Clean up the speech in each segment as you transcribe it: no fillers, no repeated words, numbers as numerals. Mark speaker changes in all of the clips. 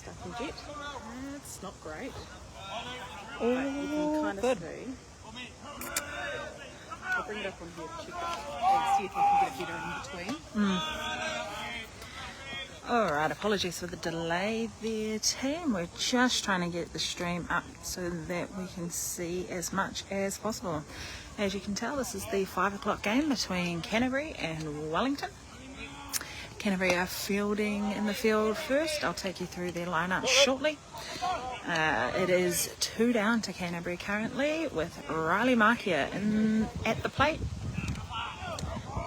Speaker 1: Shuffle jet. It's not great.
Speaker 2: Oh,
Speaker 1: But you can kind of
Speaker 2: good.
Speaker 1: see. I'll bring it up on here to check it and see if I can get it better in between.
Speaker 2: Alright, apologies for the delay there, team. We're just trying to get the stream up so that we can see as much as possible. As you can tell, this is the 5 o'clock game between Canterbury and Wellington. Canterbury are fielding in the field first. I'll take you through their lineup shortly. It is 2 down to Canterbury currently, with Riley Markia at the plate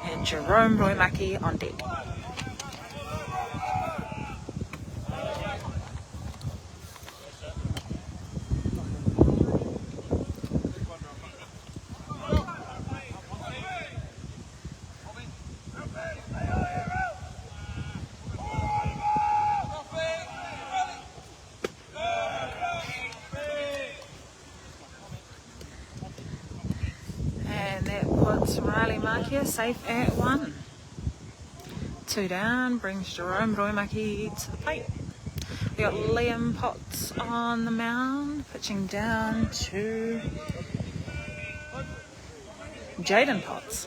Speaker 2: and Jerome Roimaki on deck. Riley Markia safe at 1. 2 down brings Jerome Roimaki to the plate. We got Liam Potts on the mound, pitching down to Jaden Potts.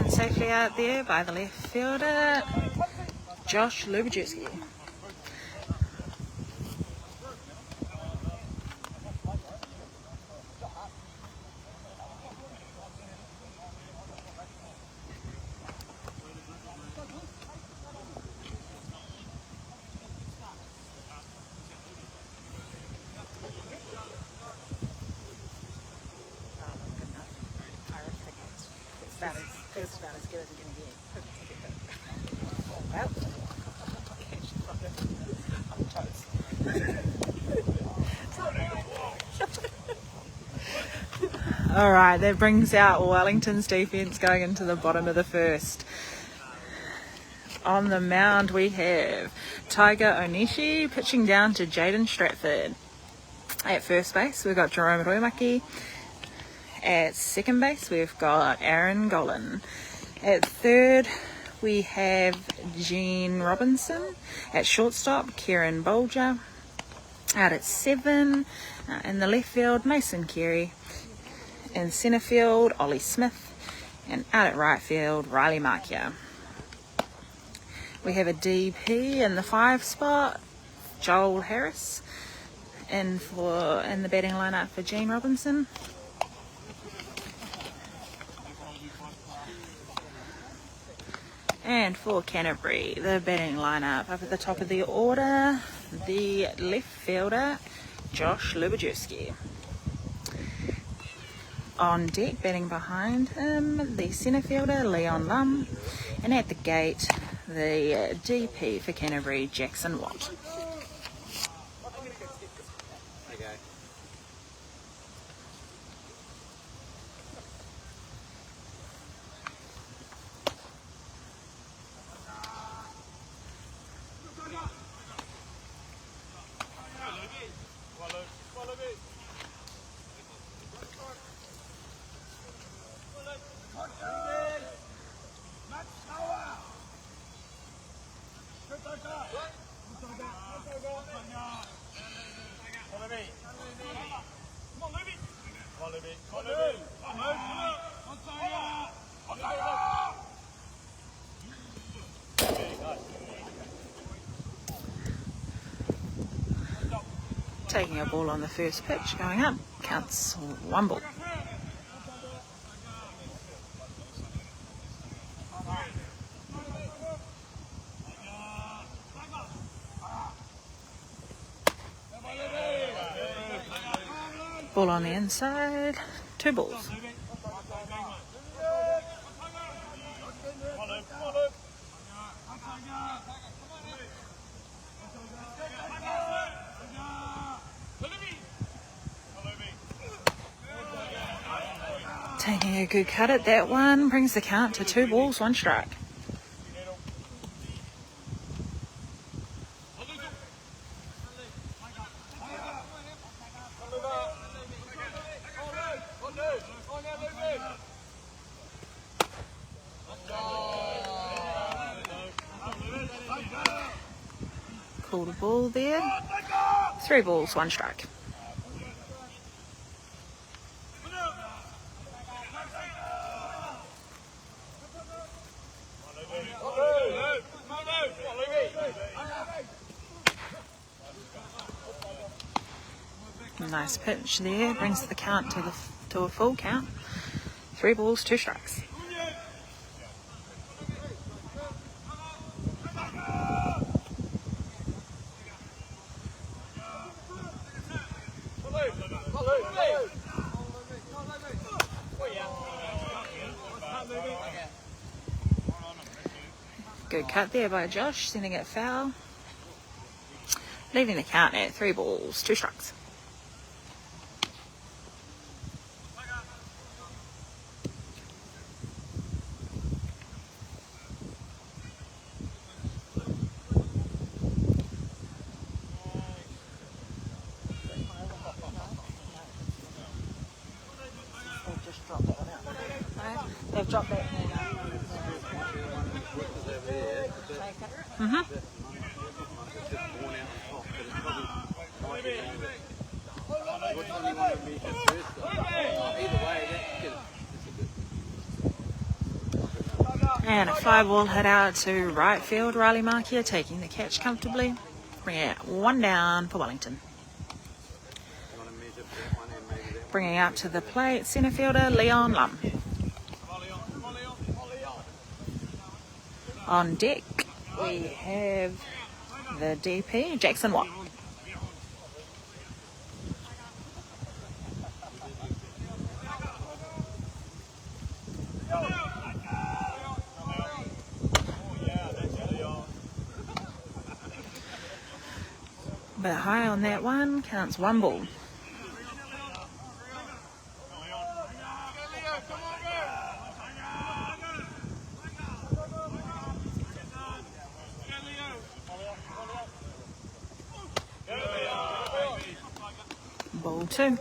Speaker 2: Safely out there by the left fielder, Josh Lubajewski.
Speaker 1: It's about as good as it's going to get.
Speaker 2: All right, that brings out Wellington's defence going into the bottom of the first. On the mound we have Tiger Onishi pitching down to Jaden Stratford. At first base we've got Jerome Roimaki. At second base we've got Aaron Golan. At third we have Gene Robinson. At shortstop Kieran Bolger. Out at 7 in the left field Mason Carey. In centre field Ollie Smith. And out at right field Riley Markia. We have a DP in the 5 spot, Joel Harris. In the batting lineup for Gene Robinson. And for Canterbury, the batting lineup up at the top of the order, the left fielder, Josh Lubajewski. On deck, batting behind him, the centre fielder, Leon Lum. And at the gate, the DP for Canterbury, Jackson Watt. Taking a ball on the first pitch, going up, counts 1 ball. Ball on the inside, 2 balls. Taking a good cut at that one, brings the count to 2 balls, 1 strike. Called a ball there. 3 balls, 1 strike. Nice pitch there, brings the count to a full count. 3 balls, 2 strikes. Good cut there by Josh, sending it foul. Leaving the count at 3 balls, 2 strikes. They've dropped that one out. And a fly ball hit out to right field. Riley Markia taking the catch comfortably. Bringing it 1 down for Wellington. Bringing out to the plate, centre fielder Leon Lum. On deck, we have the DP, Jackson Watt. But high on that one, counts 1 ball. Ball 2.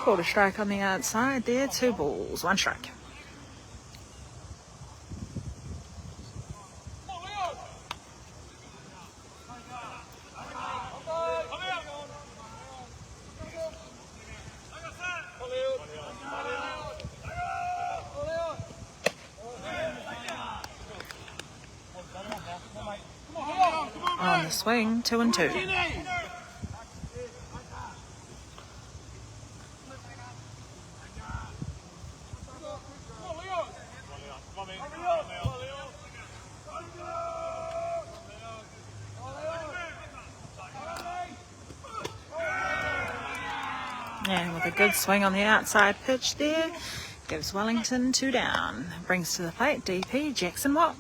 Speaker 2: Called a strike on the outside there, 2 balls, 1 strike. On the swing, 2 and 2. And with a good swing on the outside pitch there, gives Wellington 2 down. Brings to the plate DP Jackson Watt.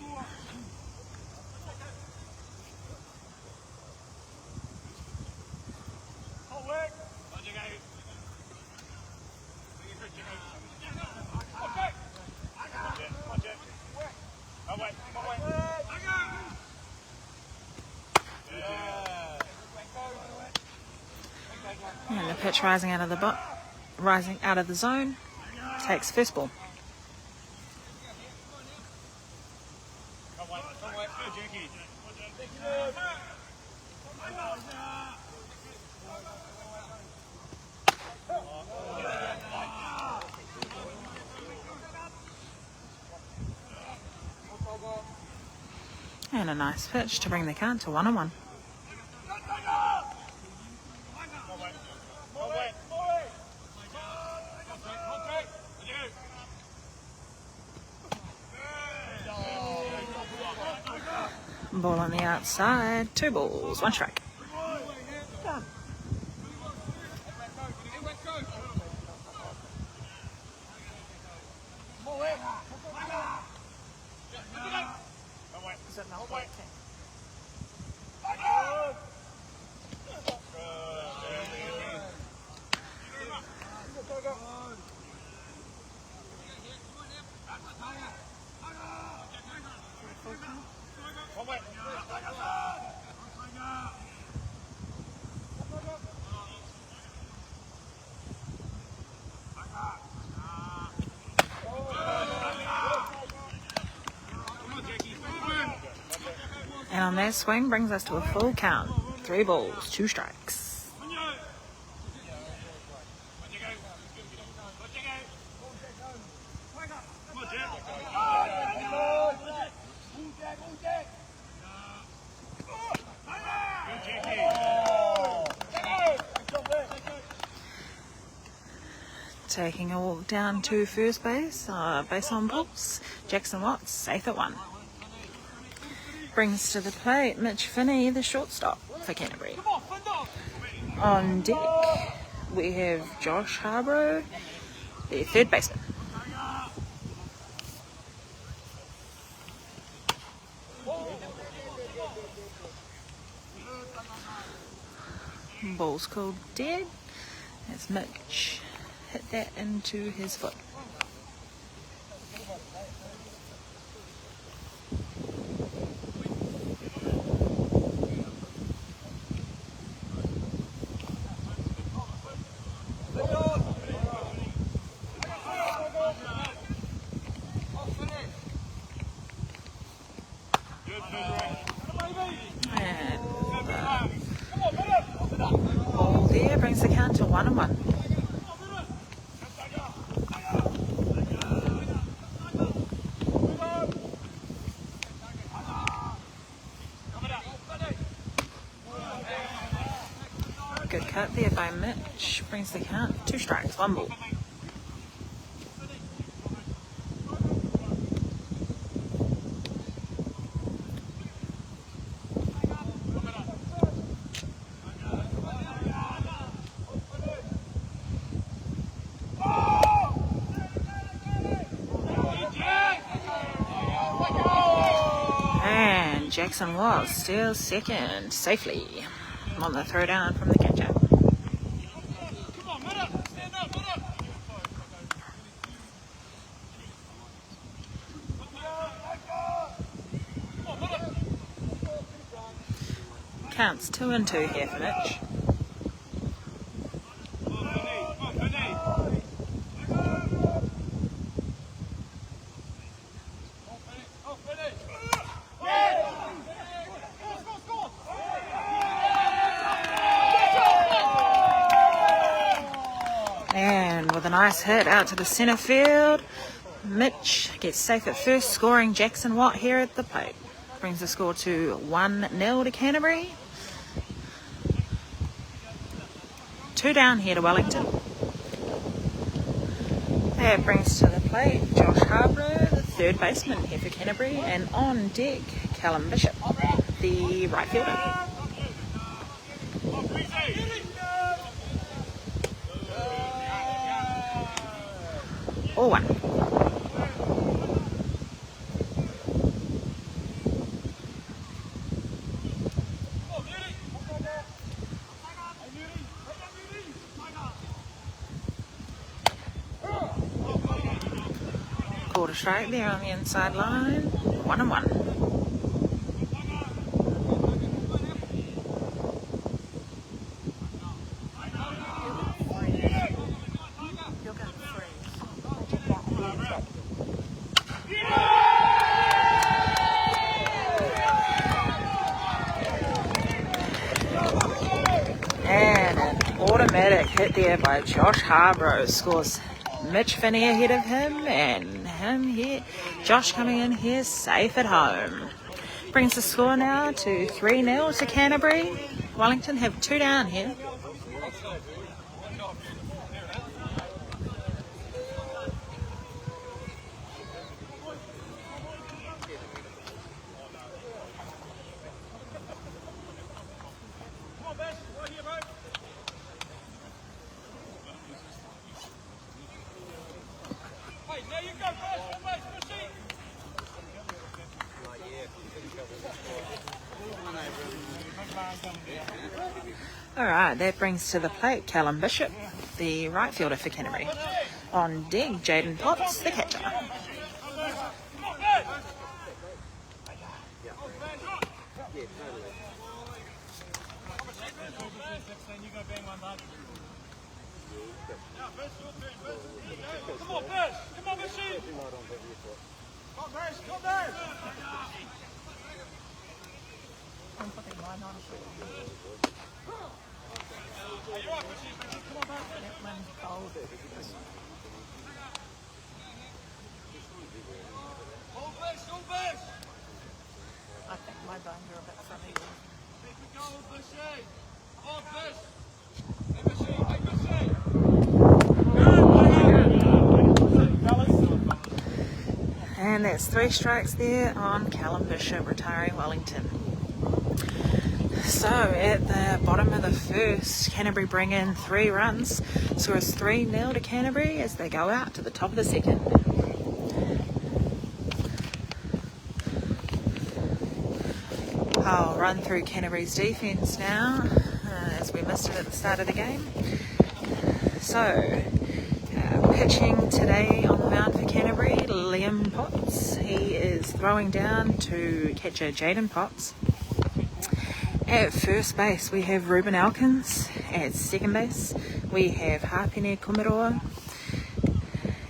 Speaker 2: And the pitch rising out of the zone, takes first ball. And a nice pitch to bring the count to 1 and 1. Ball on the outside, 2 balls, 1 strike. on that swing brings us to a full count. 3 balls, 2 strikes. Taking a walk down to first base, base on balls. Jackson Watts, safe at 1. Brings to the plate Mitch Finney, the shortstop for Canterbury. On deck, we have Josh Harborough, the third baseman. Ball's called dead as Mitch hit that into his foot. And ball there brings the count to 1-1. Good cut there by Mitch. Brings the count 2 strikes, 1 ball. And Jackson was still second safely on the throw down from the catcher. Counts 2-2 here for Mitch. And with a nice hit out to the centre field, Mitch gets safe at first, scoring Jackson Watt here at the plate. Brings the score to 1-0 to Canterbury. 2 down here to Wellington. That brings to the plate Josh Harborough, the third baseman here for Canterbury, and on deck Callum Bishop, the right fielder. All 1. Quarter strike there on the inside line. 1-1. And an automatic hit there by Josh Harborough scores Mitch Finney ahead of him, and him here, Josh coming in here safe at home. Brings the score now to 3-0 to Canterbury. Wellington have 2 down here. Alright, that brings to the plate Callum Bishop, the right fielder for Canterbury. On deck, Jaden Potts, the catcher.
Speaker 1: I think my bones are a bit funny.
Speaker 2: And that's 3 strikes there on Callum Bishop, retiring Wellington. So at the bottom of the first, Canterbury bring in 3 runs. So it's 3-0 to Canterbury as they go out to the top of the second. I'll run through Canterbury's defence now, as we missed it at the start of the game. So, pitching today on the mound for Canterbury, Liam Potts. He is throwing down to catcher Jaden Potts. At first base, we have Ruben Elkins. At second base, we have Hapine Kumaroa.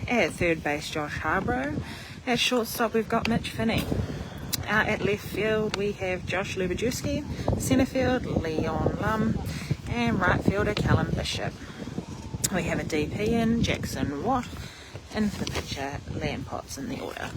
Speaker 2: At third base, Josh Harborough. At shortstop, we've got Mitch Finney. Out at left field, we have Josh Lubajewski. Centre field, Leon Lum. And right fielder, Callum Bishop. We have a DP in, Jackson Watt. And for the pitcher, Liam Potts in the order.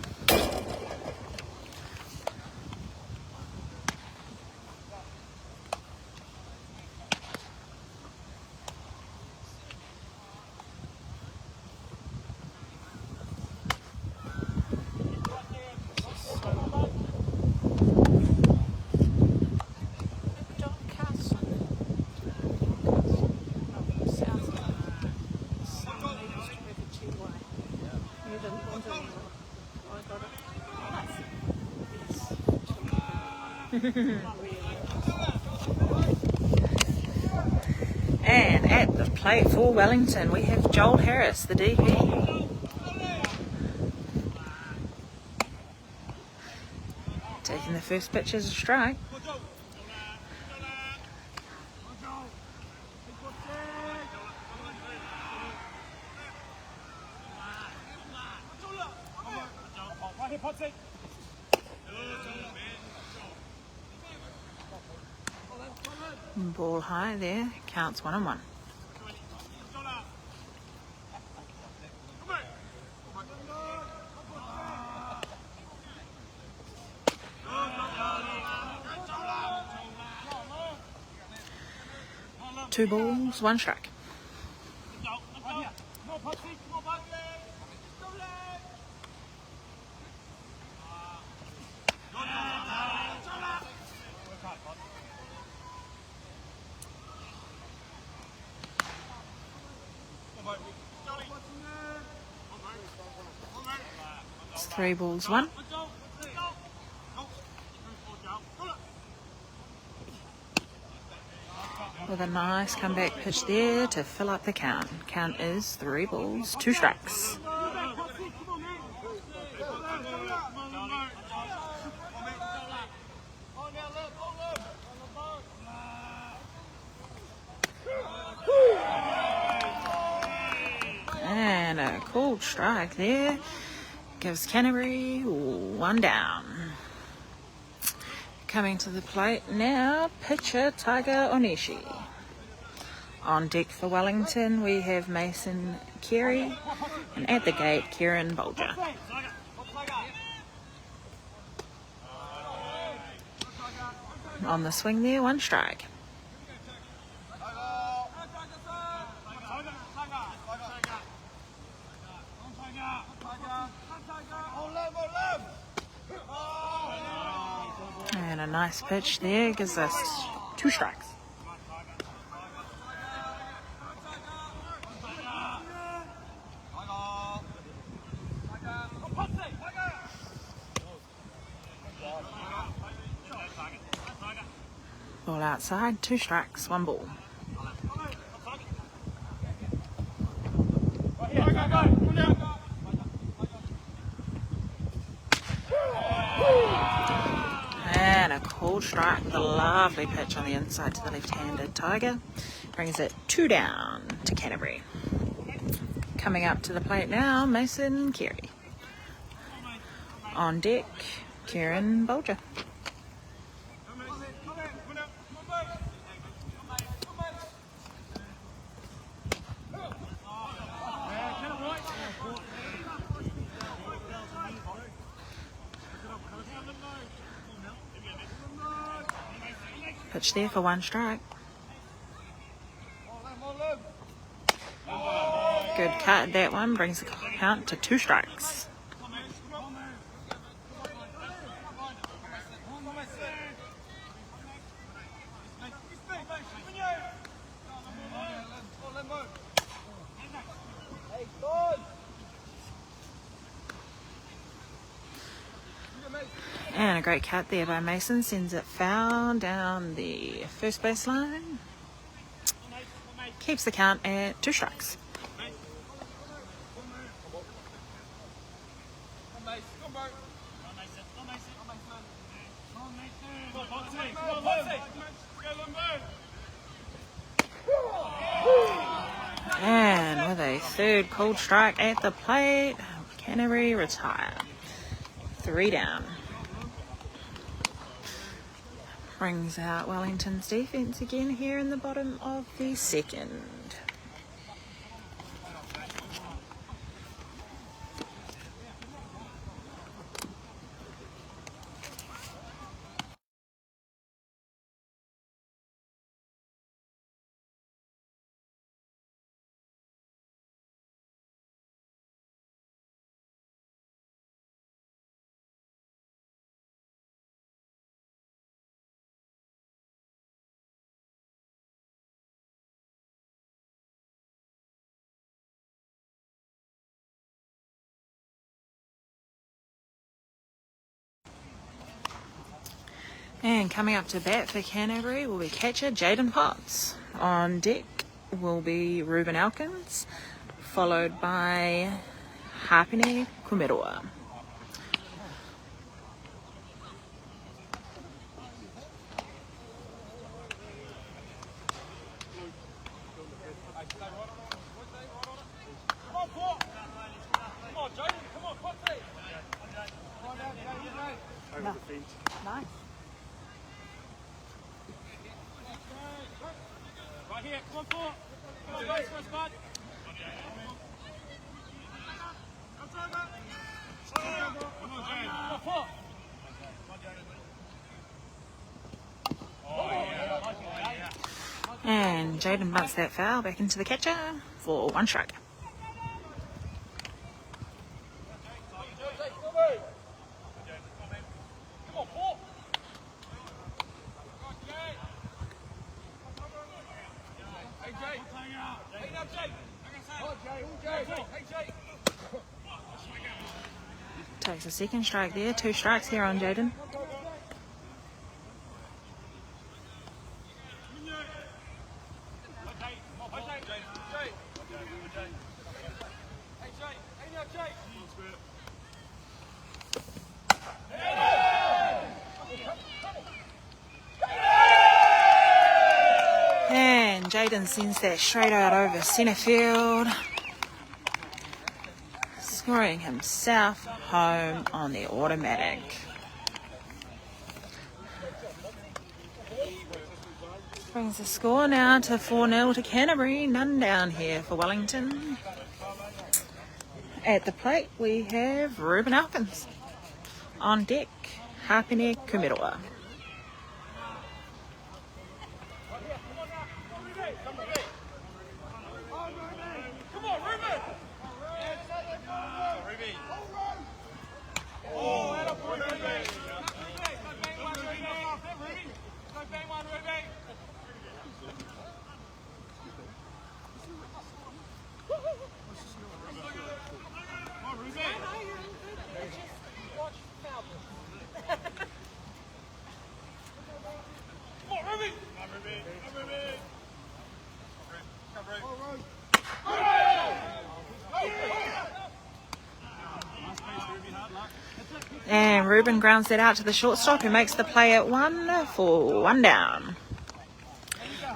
Speaker 2: And at the plate for Wellington, we have Joel Harris, the DP. Taking the first pitch as a strike. Ball high there, counts 1-1. Two balls, 1 strike. It's 3 balls, 1. With a nice comeback pitch there to fill up the count. Count is 3 balls, 2 strikes. And a cold strike there gives Canterbury 1 down. Coming to the plate now, pitcher Tiger Onishi. On deck for Wellington, we have Mason Carey, and at the gate, Kieran Bolger. On the swing there, 1 strike. And a nice pitch there gives us 2 strikes. Ball outside, 2 strikes, 1 ball. And a cold strike, the lovely pitch on the inside to the left-handed Tiger. Brings it 2 down to Canterbury. Coming up to the plate now, Mason Carey. On deck, Kieran Bolger. Pitch there for 1 strike. Good cut. That one brings the count to 2 strikes. And a great cut there by Mason, sends it foul down the first baseline. Keeps the count at 2 strikes. And with a third cold strike at the plate, Canterbury retire. 3 down. Brings out Wellington's defence again here in the bottom of the second. And coming up to bat for Canterbury will be catcher Jaden Potts. On deck will be Ruben Elkins, followed by Hapine Kumiroa. Nice.
Speaker 3: Right here, come on, Paul. Come on, guys, first bud. Come on, Jane. Come on, Paul.
Speaker 2: And Jaden bunts that foul back into the catcher for 1 strike. Takes a second strike there. 2 strikes here on Jaden. And Jaden sends that straight out over centre field, scoring himself home on the automatic. Brings the score now to 4-0 to Canterbury. None down here for Wellington. At the plate we have Ruben Elkins. On deck, Hapine Kumiroa. And Ruben grounds that out to the shortstop, who makes the play at 1 for 1 down.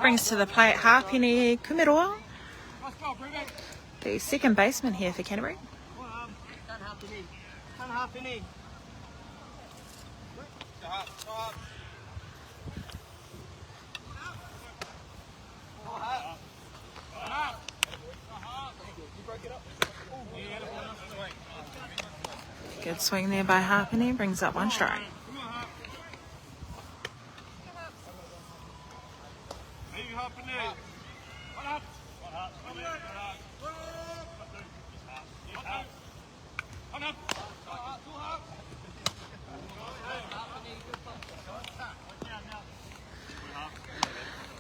Speaker 2: Brings to the plate Hapine Kumiroa, the second baseman here for Canterbury. Good swing there by Hapine, brings up 1 strike.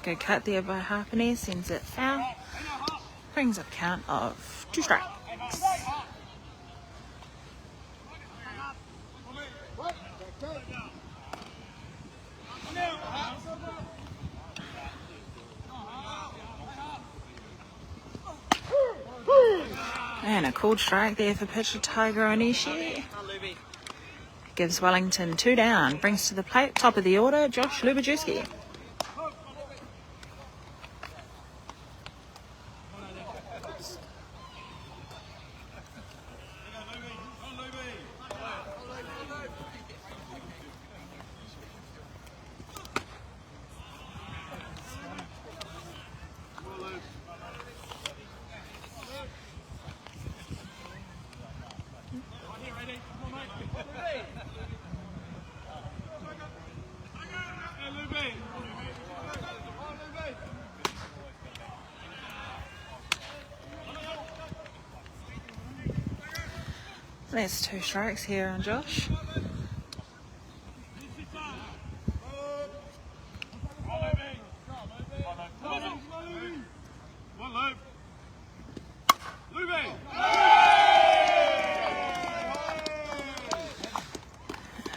Speaker 2: Good cut there by Harpenny, sends it out. Brings up a count of 2 strikes. And a called strike there for pitcher Tiger Onishi. Gives Wellington 2 down. Brings to the plate, top of the order, Josh Lubajewski. There's 2 strikes here on Josh.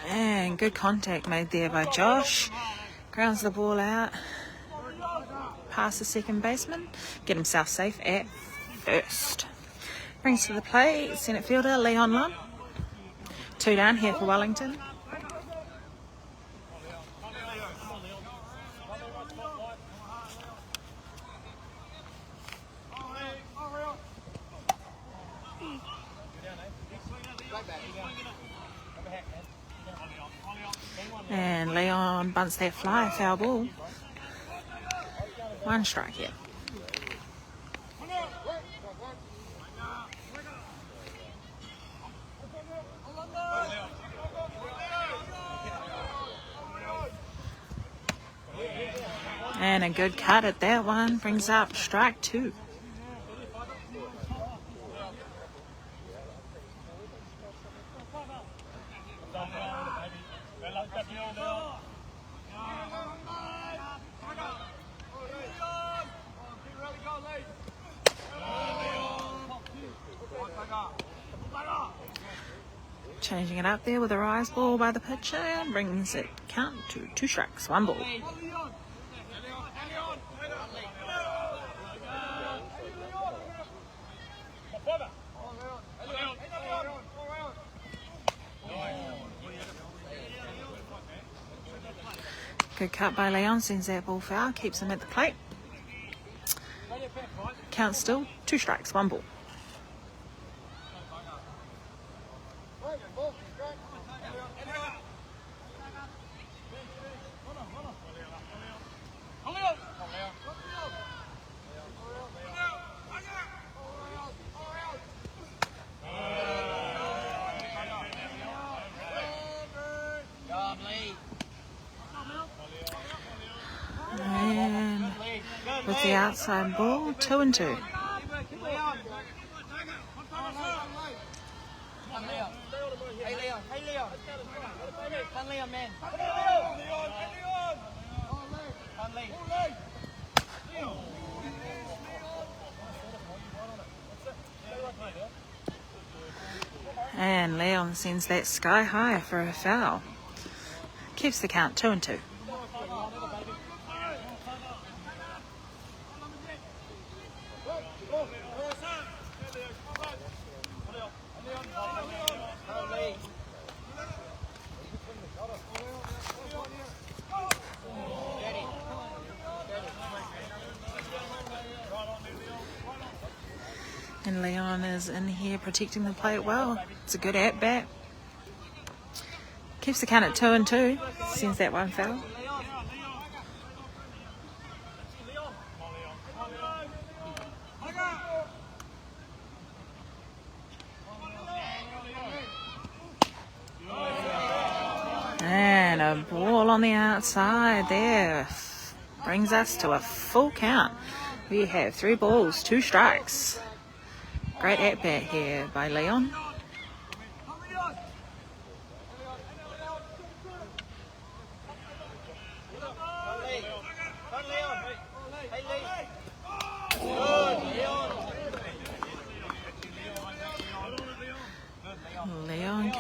Speaker 2: And good contact made there by Josh. Grounds the ball out. Past the second baseman. Get himself safe at first. Brings to the plate, centre fielder Leon Lund. 2 down here for Wellington. And Leon bunts that fly, foul ball. 1 strike here. And a good cut at that one. Brings up strike 2. Changing it up there with a rise ball by the pitcher. Brings it count to 2 strikes, 1 ball. Good cut by Leon, sends that ball foul, keeps him at the plate. Count still, 2 strikes, 1 ball. And with the outside ball, 2-2. And Leon sends that sky high for a foul. Keeps the count 2-2. And Leon is in here protecting the plate well. It's a good at-bat. Keeps the count at 2-2. Sends that one foul. And a ball on the outside there. Brings us to a full count. We have 3 balls, 2 strikes. Great at-bat here by Leon.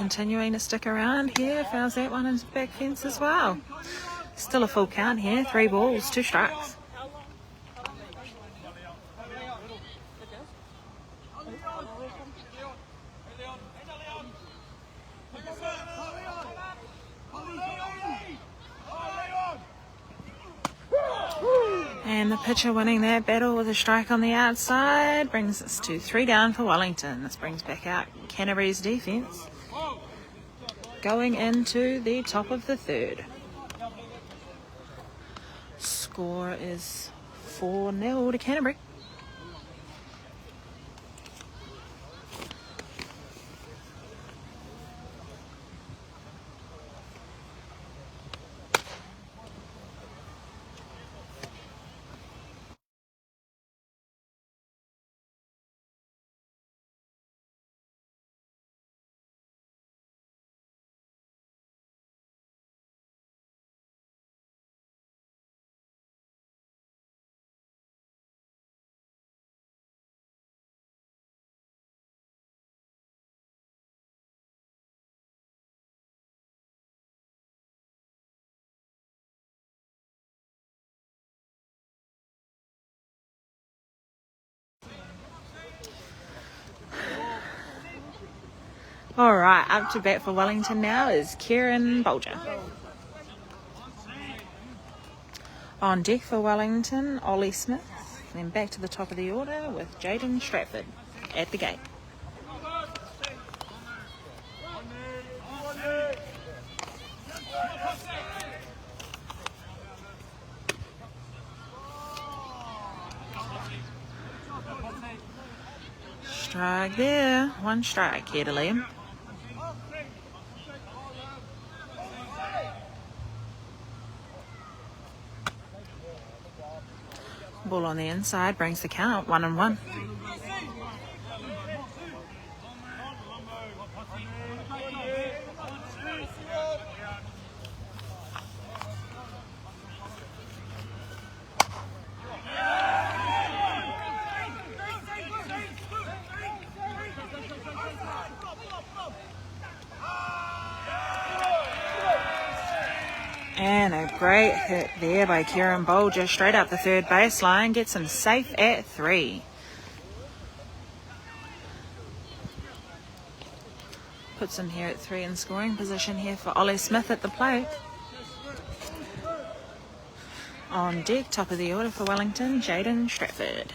Speaker 2: continuing to stick around here. Fouls that one into the back fence as well. Still a full count here. 3 balls, 2 strikes. And the pitcher winning that battle with a strike on the outside brings us to 3 down for Wellington. This brings back out Canterbury's defence. Going into the top of the third. Score is 4-0 to Canterbury. All right, up to bat for Wellington now is Kieran Bolger. On deck for Wellington, Ollie Smith. Then back to the top of the order with Jaden Stratford at the gate. Strike there. 1 strike here to Liam. Ball on the inside brings the count 1-1. And a great hit there by Kieran Bolger straight up the third baseline. Gets him safe at 3. Puts him here at 3 in scoring position here for Ollie Smith at the plate. On deck, top of the order for Wellington, Jaden Stratford.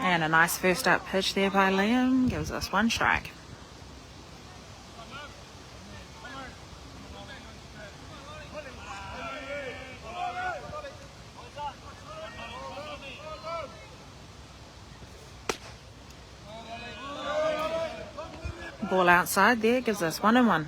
Speaker 2: And a nice first up pitch there by Liam gives us 1 strike. Ball outside there gives us 1-1.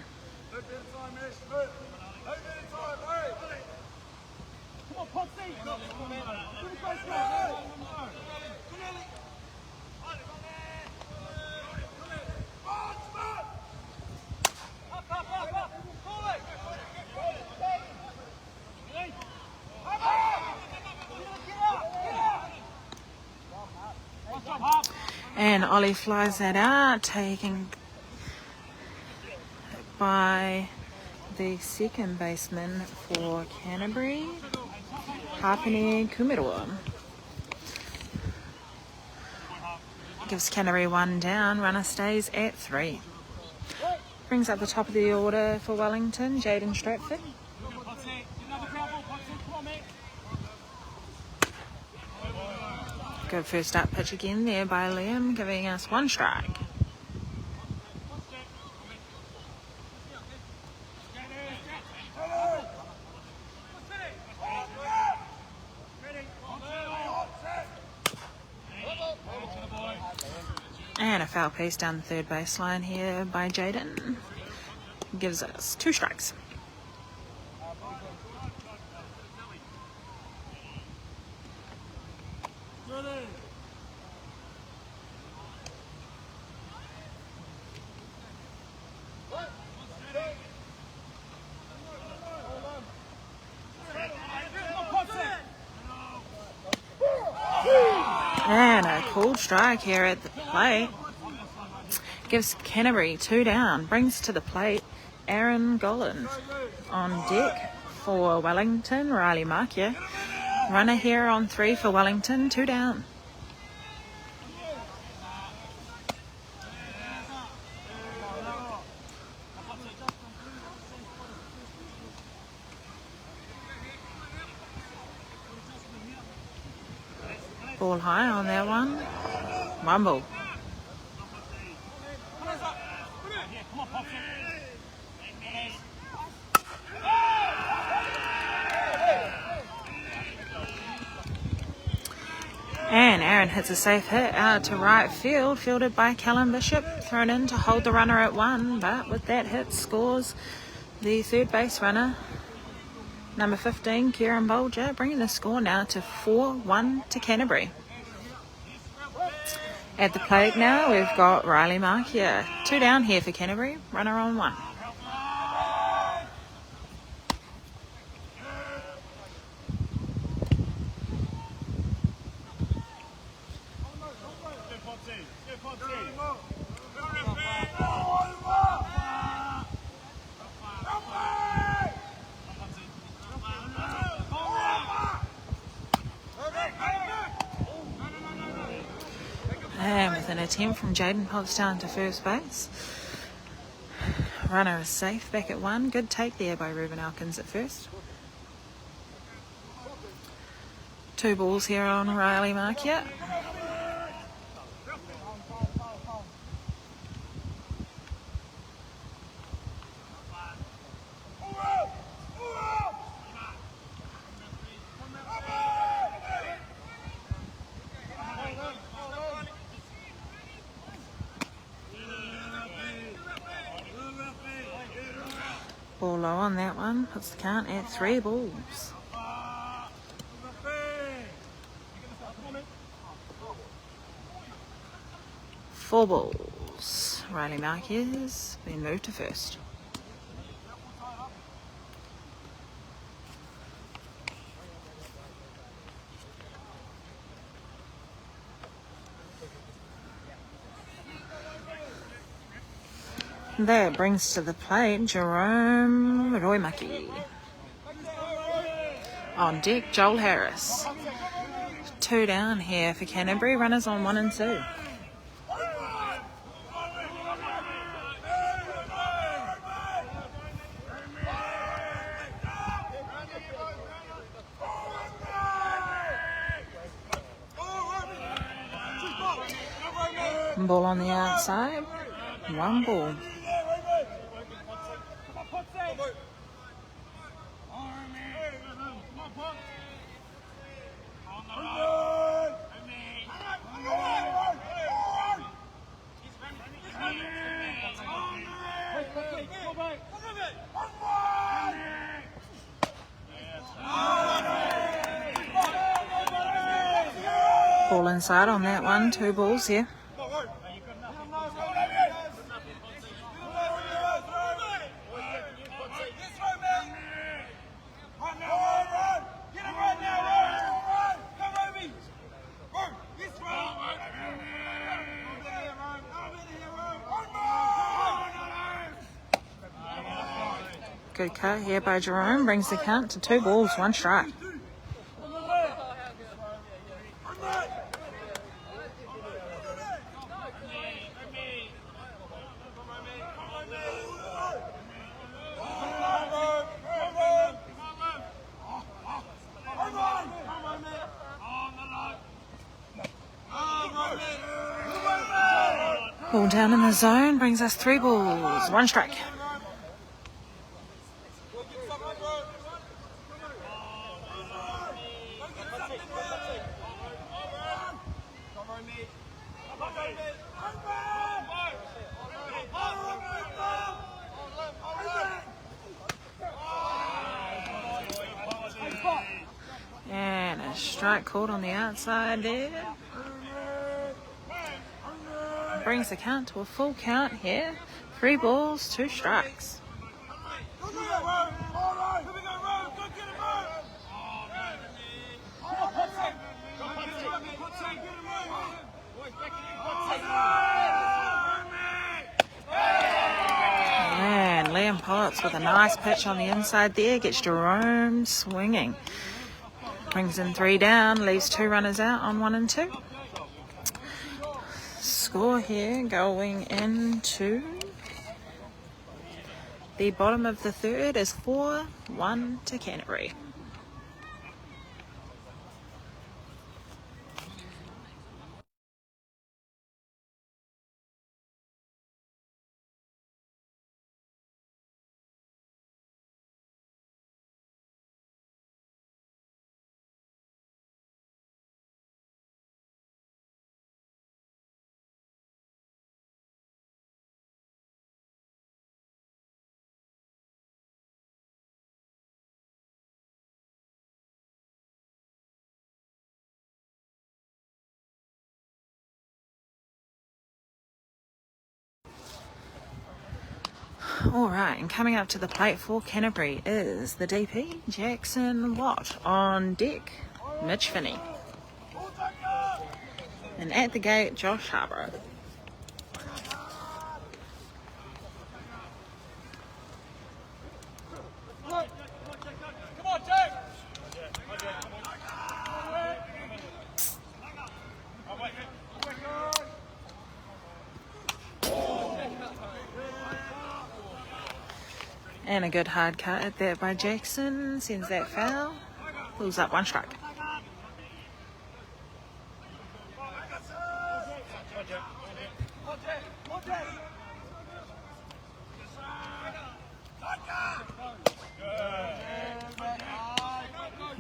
Speaker 2: And Ollie flies that out, taken by the second baseman for Canterbury, Hapini Kumiroa. Gives Canterbury 1 down, runner stays at 3. Brings up the top of the order for Wellington, Jaden Stratford. Good first up pitch again there by Liam, giving us 1 strike. And a foul piece down the third baseline here by Jaden. Gives us 2 strikes. called strike here at the plate. Gives Canterbury 2 down. Brings to the plate Aaron Golland. On deck for Wellington, Riley Markia. Runner here on 3 for Wellington, 2 down. Ball high on that one. 1 ball. And Aaron hits a safe hit out to right field, fielded by Callum Bishop, thrown in to hold the runner at 1, but with that hit scores the third base runner, number 15, Kieran Bolger, bringing the score now to 4-1 to Canterbury. At the plate now, we've got Riley Markia. 2 down here for Canterbury, runner on 1. And with an attempt from Jaden Potts down to first base. Runner is safe back at 1. Good take there by Ruben Elkins at first. 2 balls here on Riley Markia. Ball low on that one, puts the count at 3 balls. Four balls. Riley Marquez been moved to first. That brings to the plate Jerome Roimaki. On deck, Joel Harris. 2 down here for Canterbury. Runners on 1 and 2. Ball on the outside. 1 ball. Ball inside on that one. 2 balls here. Good cut here by Jerome. Brings the count to 2 balls, 1 strike. Ball down in the zone. Brings us 3 balls, 1 strike. And a strike called on the outside there. Brings the count to a full count here. 3 balls, 2 strikes. And Liam Potts with a nice pitch on the inside there, gets Jerome swinging. Brings in 3 down, leaves 2 runners out on 1 and 2. Score here going into the bottom of the third is 4-1 to Canterbury. Alright, and coming up to the plate for Canterbury is the DP, Jackson Watt. On deck, Mitch Finney. And at the gate, Josh Harborough. And a good hard cut at that by Jackson. Sends that foul. Pulls up 1 strike.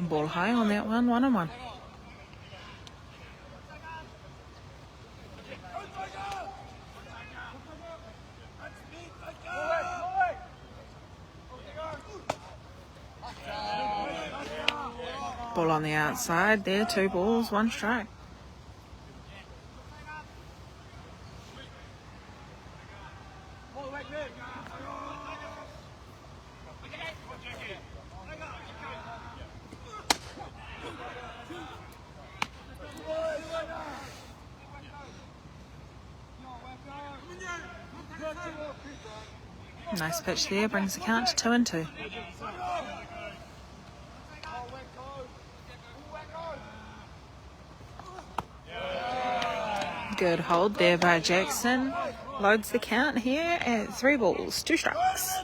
Speaker 2: Ball high on that one, 1-on-1. Ball on the outside there, 2 balls, 1 strike. Nice pitch there, brings the count to 2-2. Good hold there by Jackson. Loads the count here at 3 balls, 2 strikes.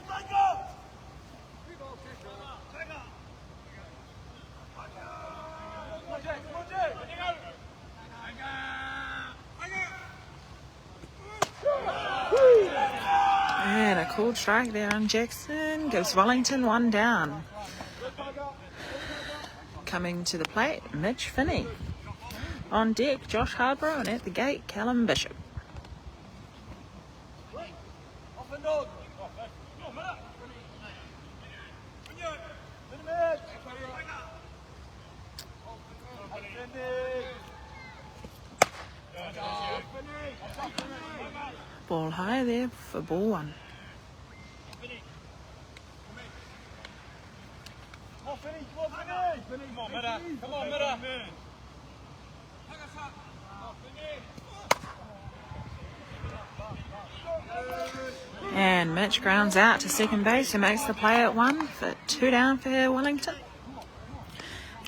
Speaker 2: And a cool strike there on Jackson. Gives Wellington 1 down. Coming to the plate, Mitch Finney. On deck, Josh Harborough, and at the gate, Callum Bishop. Ball high there for ball 1.
Speaker 3: Come on, Mira.
Speaker 2: And Mitch grounds out to second base and makes the play at 1 for 2 down for Wellington.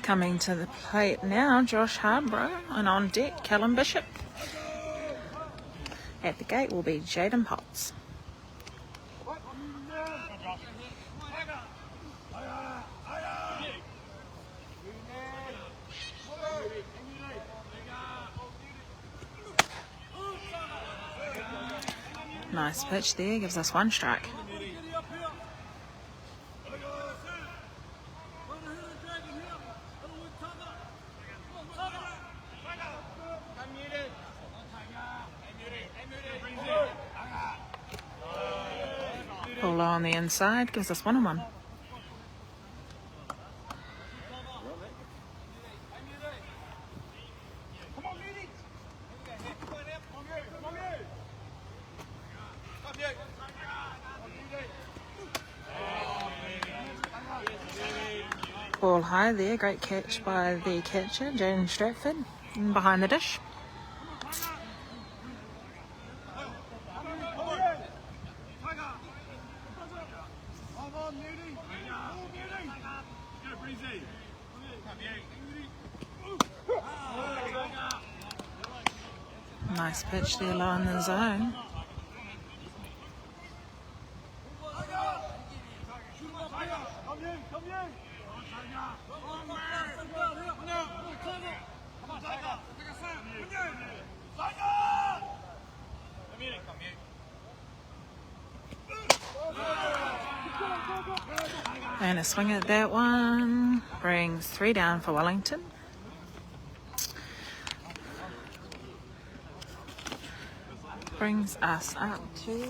Speaker 2: Coming to the plate now, Josh Harborough, and on deck, Callum Bishop. At the gate will be Jaden Potts. Nice pitch there, gives us 1 strike. Pull low on the inside, gives us 1-on-1. Ball high there, great catch by the catcher, Jaden Stratford, behind the dish. Nice pitch there low in the zone. And a swing at that one brings 3 down for Wellington. Brings us up to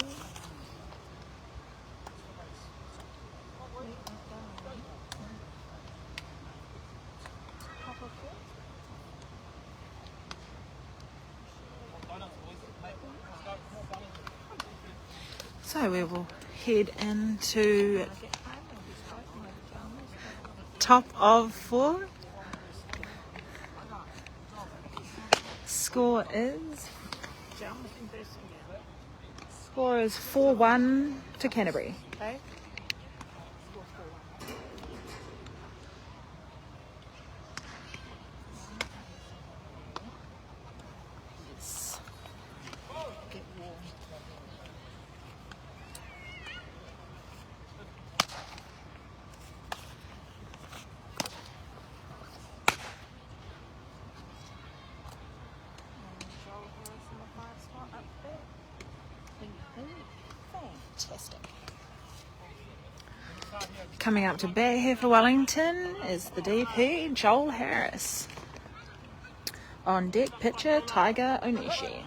Speaker 2: so we will head into top of 4. Score is 4-1 to Canterbury.
Speaker 1: Okay.
Speaker 2: Yes.
Speaker 1: Get warm.
Speaker 2: Fantastic. Coming up to bat here for Wellington is the DP, Joel Harris. On deck, pitcher, Tiger Onishi.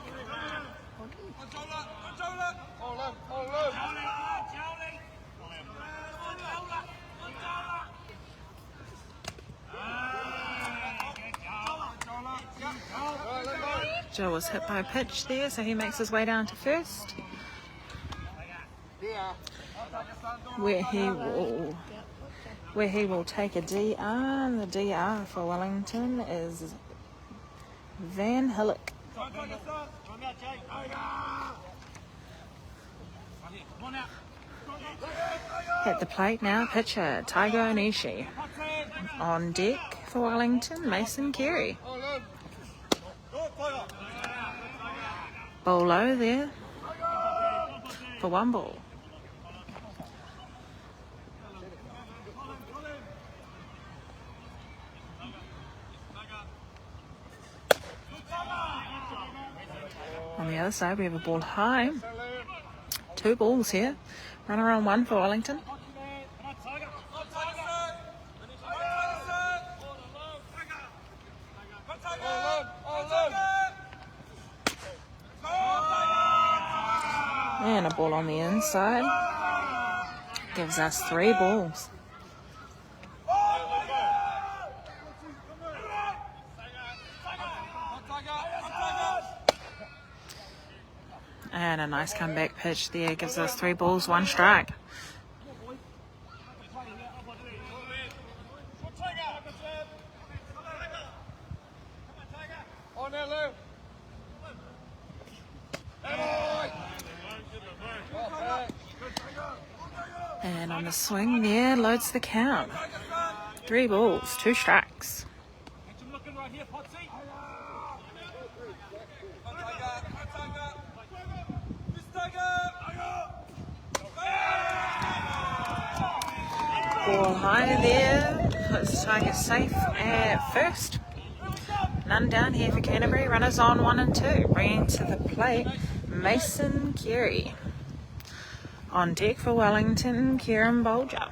Speaker 2: Joe was hit by a pitch there, so he makes his way down to first, where he will take a DR. The DR for Wellington is Van Hillock. At the plate now, pitcher Tiger Onishi. On deck for Wellington, Mason Carey. Bolo there for 1 ball. On the other side, we have a ball high. 2 balls here. Runner on 1 for Wellington. And a ball on the inside. Gives us 3 balls. And a nice comeback pitch there. Gives us 3 balls, 1 strike. And on the swing there, loads the count. 3 balls, 2 strikes. Ball high there, puts Tiger safe at first. None down here for Canterbury. Runners on 1 and 2, bringing to the plate Mason Carey. On deck for Wellington, Kieran Bolger.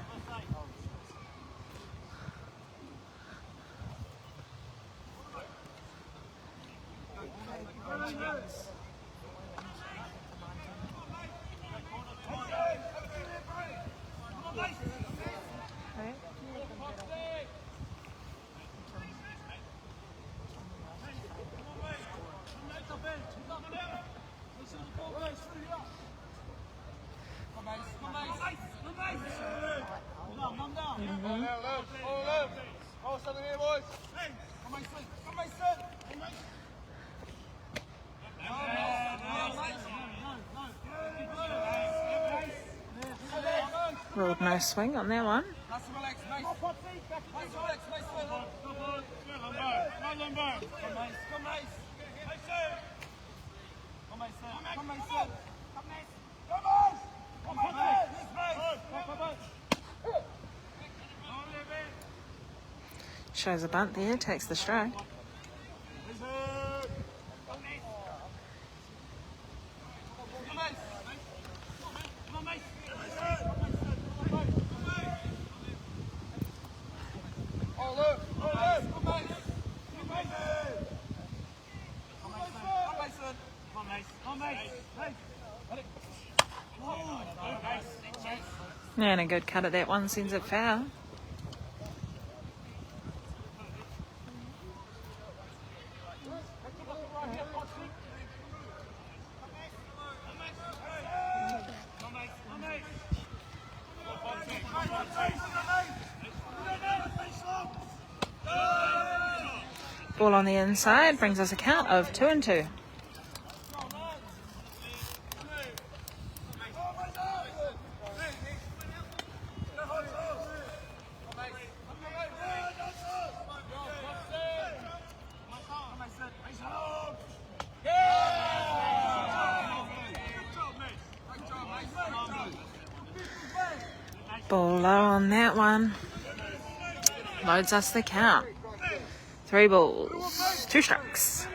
Speaker 2: Ruled no swing on that one. Shows a bunt there, takes the strike. And a good cut at that one, sends it foul. Ball on the inside brings us a count of 2-2. Ball low on that one. Loads us the count. 3 balls, 2 strikes.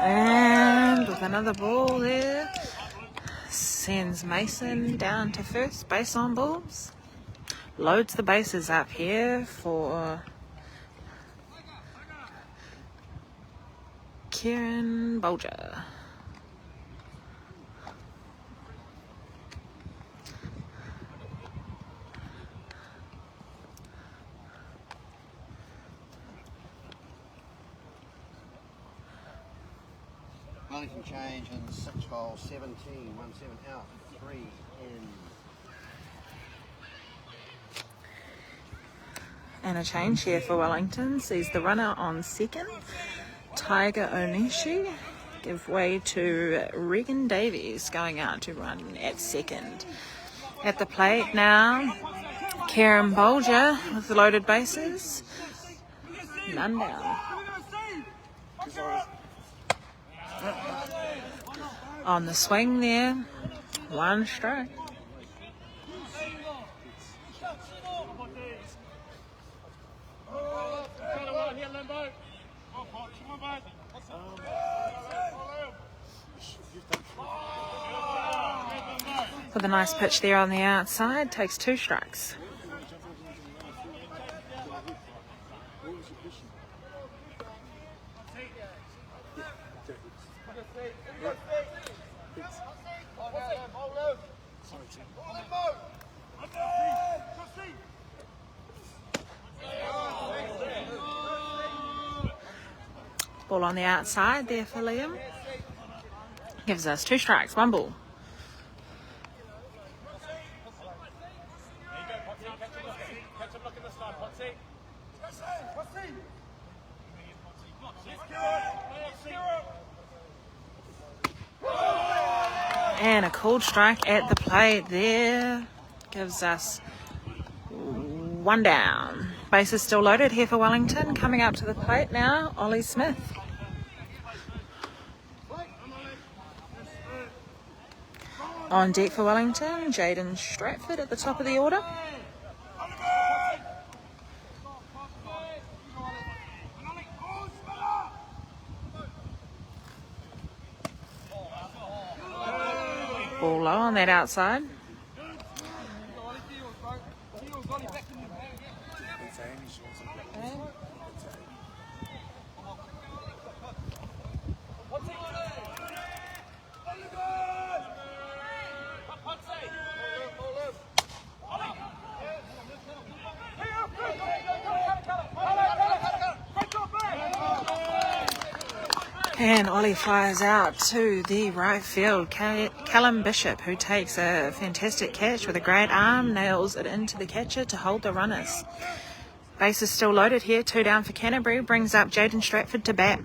Speaker 2: And with another ball there, sends Mason down to first, base on balls. Loads the bases up here for Kieran Bolger.
Speaker 4: Wellington change in 6 bowls, 17, 1-7 out, 3 in.
Speaker 2: And a change here for Wellington sees the runner on second, Tiger Onishi, give way to Regan Davies going out to run at second. At the plate now, Kieran Bolger with the loaded bases. None down. On the swing there, 1 strike. With a nice pitch there on the outside, takes 2 strikes. Ball on the outside there for Liam. Gives us 2 strikes, 1 ball. And a called strike at the plate there. Gives us 1 down. Base is still loaded here for Wellington. Coming up to the plate now, Ollie Smith. On deck for Wellington, Jaden Stratford at the top of the order. Ball low on that outside. And Ollie fires out to the right field. Callum Bishop, who takes a fantastic catch with a great arm, nails it into the catcher to hold the runners. Base is still loaded here. 2 down for Canterbury. Brings up Jaden Stratford to bat.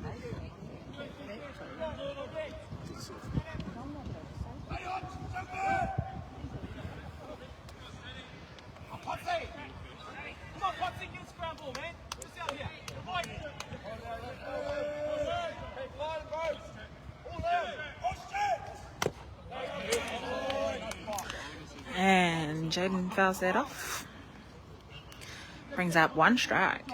Speaker 2: Jaden fouls that off. Brings up 1 strike.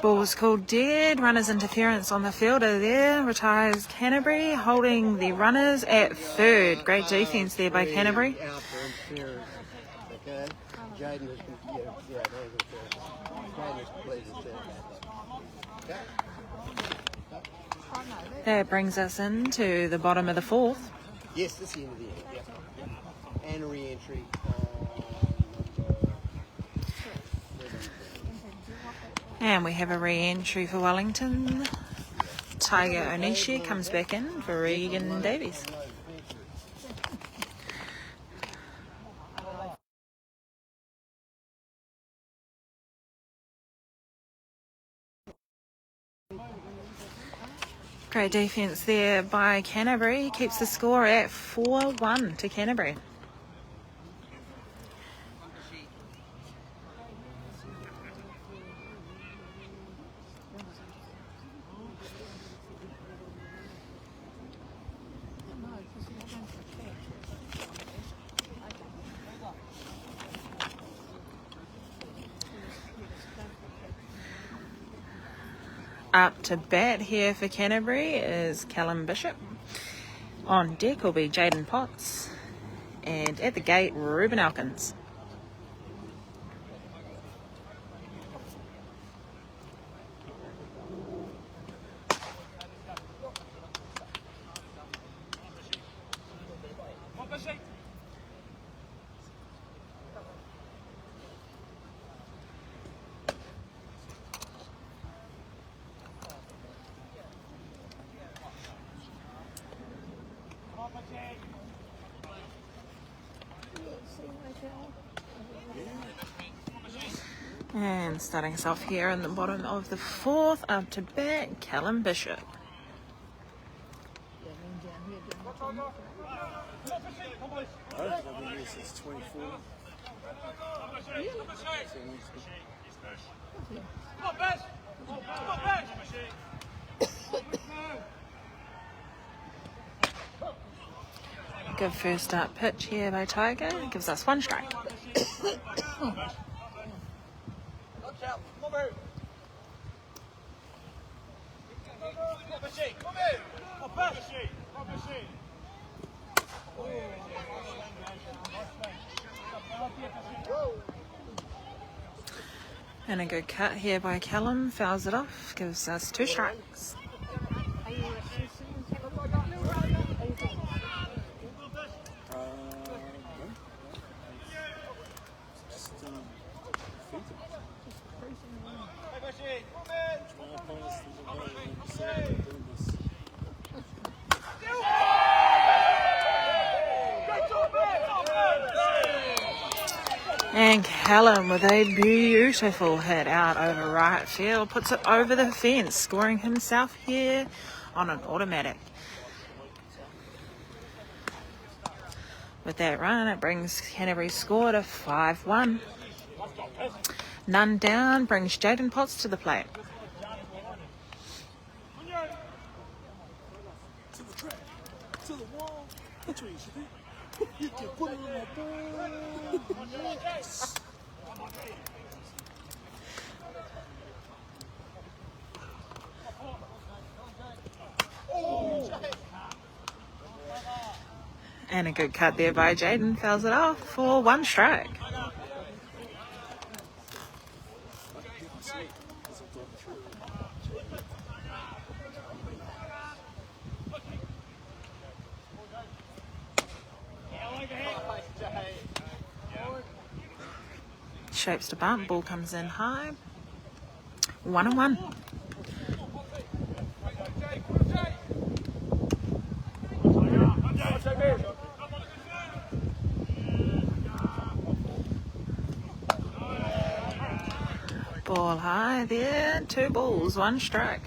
Speaker 2: Ball was called dead. Runners interference on the fielder there. Retires Canterbury, holding the runners at third. Great defence there by Canterbury.
Speaker 4: Out for interference. Okay. Jaden has Jaden has completed that. Okay.
Speaker 2: That brings us into the bottom of the 4th.
Speaker 4: Yes, this is the end of the end. Yep. And a re-entry.
Speaker 2: And we have a re-entry for Wellington. Tiger Onishi comes back in for Regan Davies. Great defence there by Canterbury. Keeps the score at 4-1 to Canterbury. Up to bat here for Canterbury is Callum Bishop. On deck will be Jaden Potts. And at the gate, Ruben Elkins. And starting us off here in the bottom of the 4th, up to bat, Callum Bishop. Good first up pitch here by Tiger. Gives us 1 strike. And a good cut here by Callum. Fouls it off. Gives us 2 strikes. And Callum with a beautiful hit out over right field. Puts it over the fence, scoring himself here on an automatic. With that run, it brings Canterbury's score to 5-1. None down brings Jaden Potts to the plate.
Speaker 5: To the track, to the wall. That's what you should do. You can put it on my board. Yes.
Speaker 2: And a good cut there by Jaden. Fouls it off for 1 strike. Shapes to bump. Ball comes in high. 1-1. Ball high there. 2 balls, 1 strike.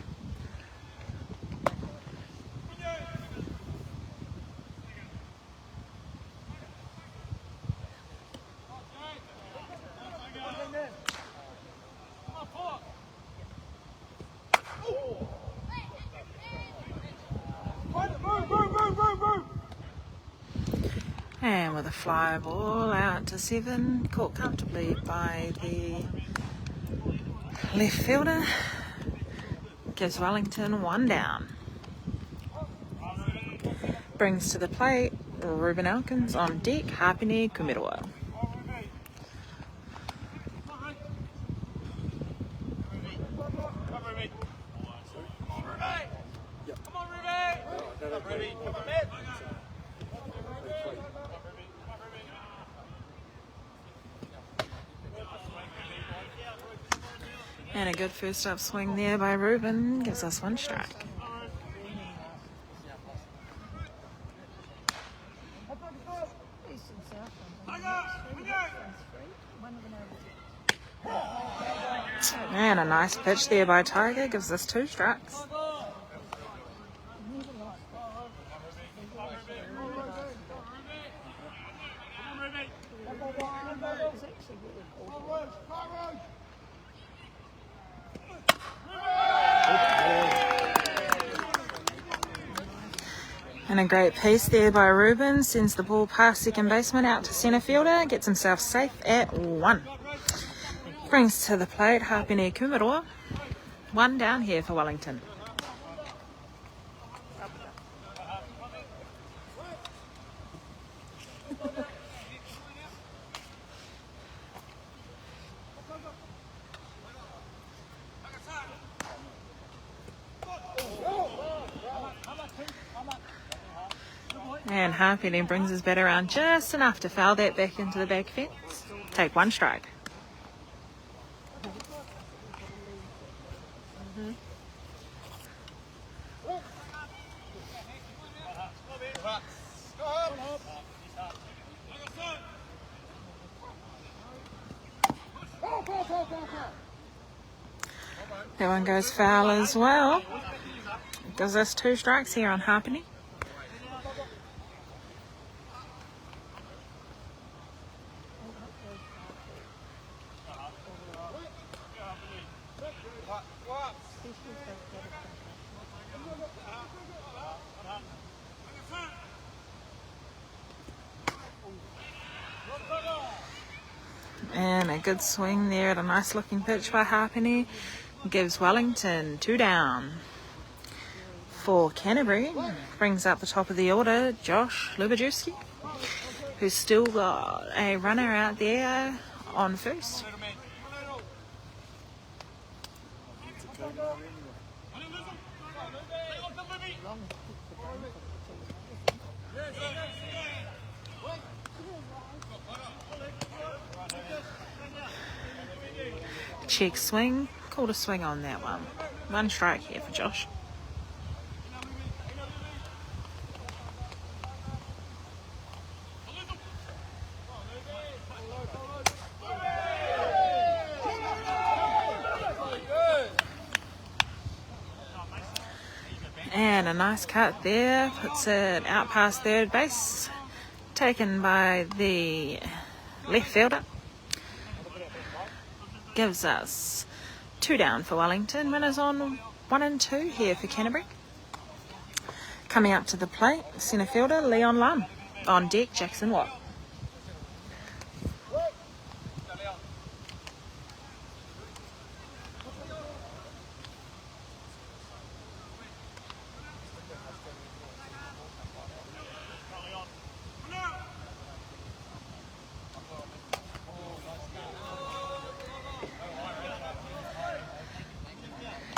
Speaker 2: And with a fly ball out to 7, caught comfortably by the left fielder. Gives Wellington 1 down. Brings to the plate Ruben Elkins on deck, Hapini Kumirua. And a good first up swing there by Ruben gives us 1 strike. And a nice pitch there by Tiger gives us 2 strikes. And a great piece there by Ruben, sends the ball past second baseman out to centre fielder, gets himself safe at 1. Brings to the plate Hapini Kumirua. 1 down here for Wellington. And Hapini brings his bat around just enough to foul that back into the back fence. Take 1 strike. That one goes foul as well. Gives us 2 strikes here on Hapini. And a good swing there at a nice looking pitch by Hapini. Gives Wellington 2 down. For Canterbury, brings up the top of the order, Josh Lubajewski, who's still got a runner out there on first. Check swing, called a swing on that one. 1 strike here for Josh. And a nice cut there, puts it out past third base, taken by the left fielder. Gives us 2 down for Wellington. Runners on 1 and 2 here for Canterbury. Coming up to the plate, centre fielder Leon Lum. On deck, Jackson Watt.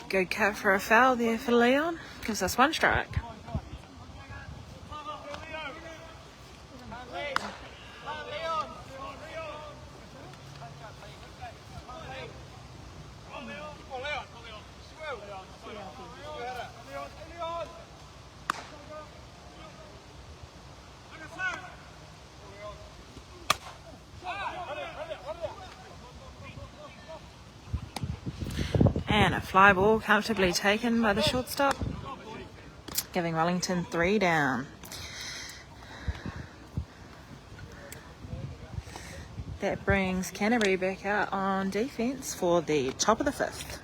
Speaker 2: Good cut for a foul there for Leon. Gives us 1 strike. fly ball comfortably taken by the shortstop, giving Wellington 3 down. That brings Canterbury back out on defence for the top of the 5th.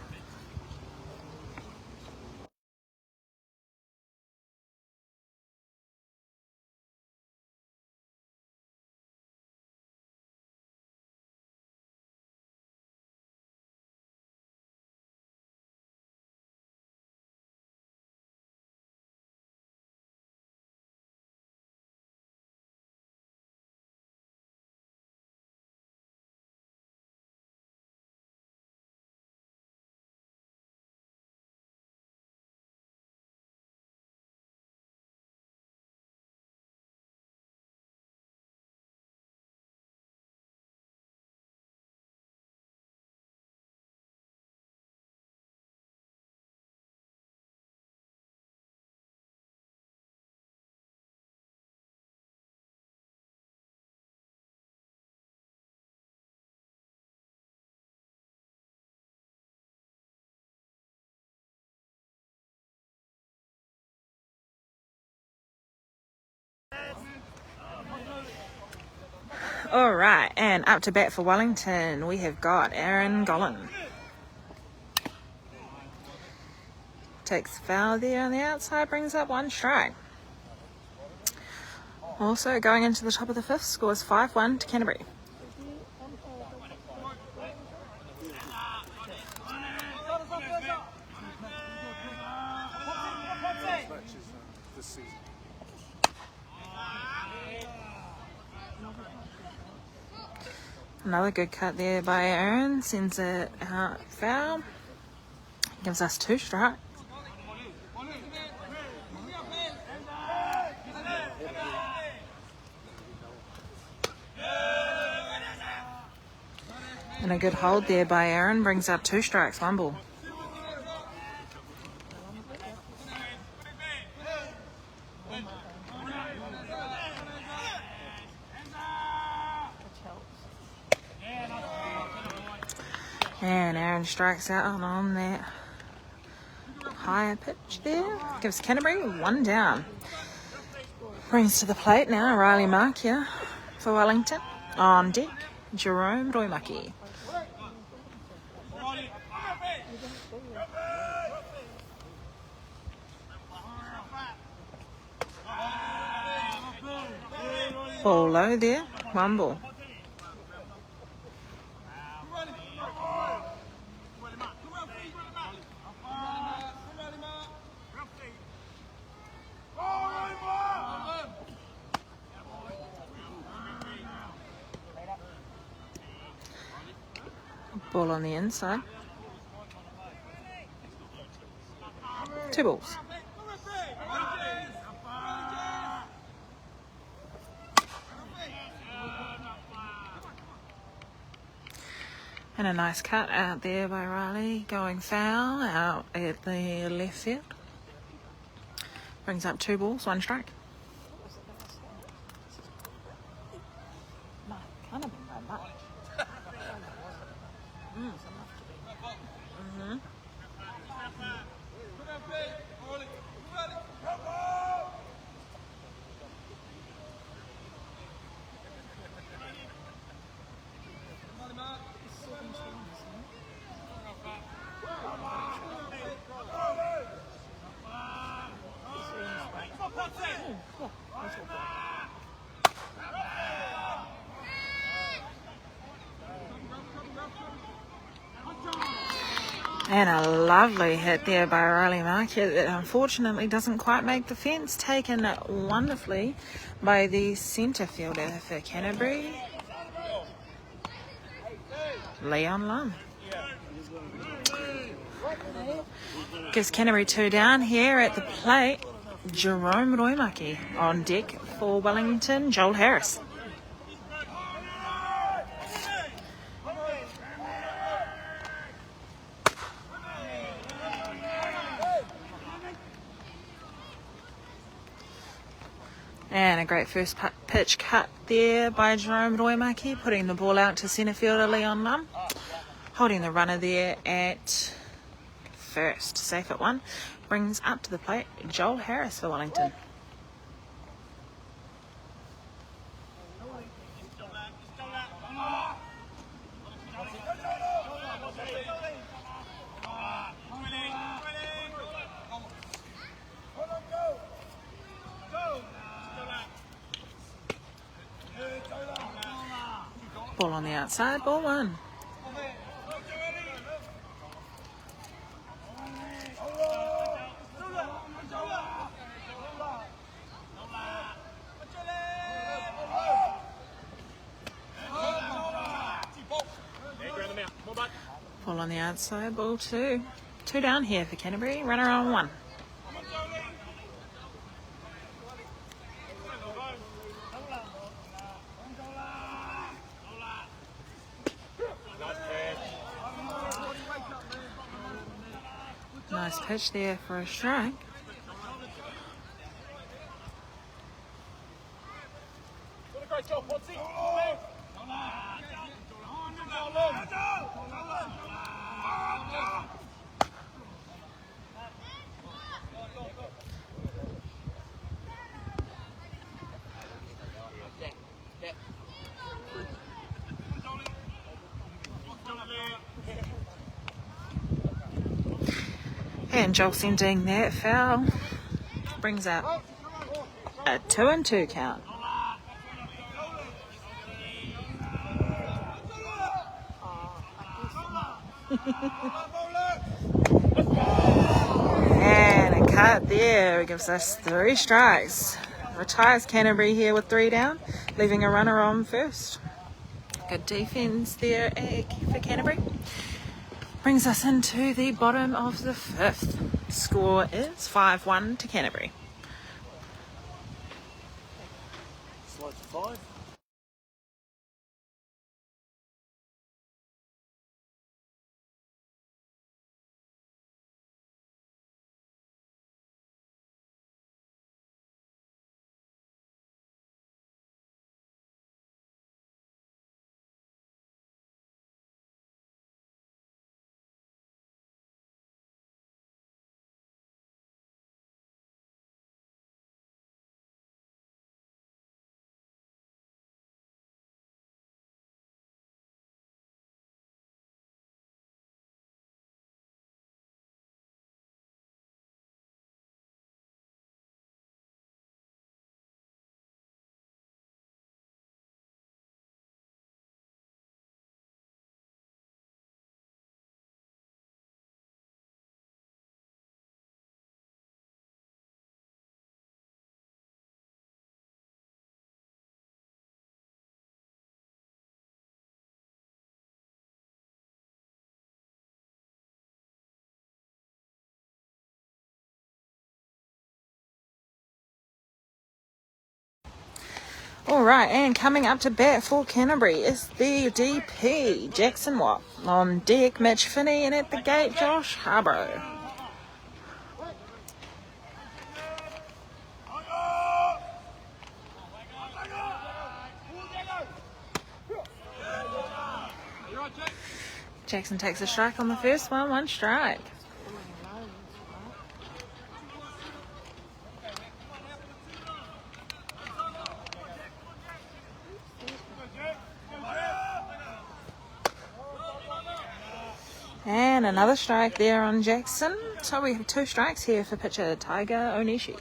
Speaker 2: All right, and up to bat for Wellington, we have got Aaron Gollan. Takes foul there on the outside, brings up 1 strike. Also going into the top of the 5th, scores 5-1 to Canterbury.
Speaker 5: This season.
Speaker 2: Another good cut there by Aaron, sends it out foul. Gives us 2 strikes. And a good hold there by Aaron, brings up 2 strikes, 1 ball. And Aaron strikes out on that higher pitch there. Gives Canterbury 1 down. Brings to the plate now Riley Markia for Wellington. On deck, Jerome Roimaki. Ball low there, 1 ball. Ball on the inside. 2 balls. And a nice cut out there by Riley, going foul out at the left field. Brings up 2 balls, 1 strike. No, can't have been by much. And a lovely hit there by Riley Markia that unfortunately doesn't quite make the fence. Taken wonderfully by the centre fielder for Canterbury, Leon Lum. Gives Canterbury 2 down here at the plate. Jerome Roimaki. On deck for Wellington, Joel Harris. And a great first pitch cut there by Jerome Roimaki, putting the ball out to centre fielder Leon Lum. Holding the runner there at first. Safe at 1. Brings up to the plate Joel Harris for Wellington. Ball on the outside, ball 1. Ball on the outside, ball 2. 2 down here for Canterbury, runner on 1. Nice pitch there for a strike. And Joel sending that foul. Brings out a 2-2 count. And a cut there. It gives us 3 strikes. Retires Canterbury here with 3 down, leaving a runner on first. Good defence there for Canterbury. Brings us into the bottom of the 5th. Score is 5-1 to Canterbury.
Speaker 5: Slide to 5.
Speaker 2: All right, and coming up to bat for Canterbury is the DP, Jackson Watt. On deck, Mitch Finney, and at the gate, Josh Harborough. Jackson takes a strike on the first one, 1 strike. And another strike there on Jackson. So we have 2 strikes here for pitcher Tiger Onishi.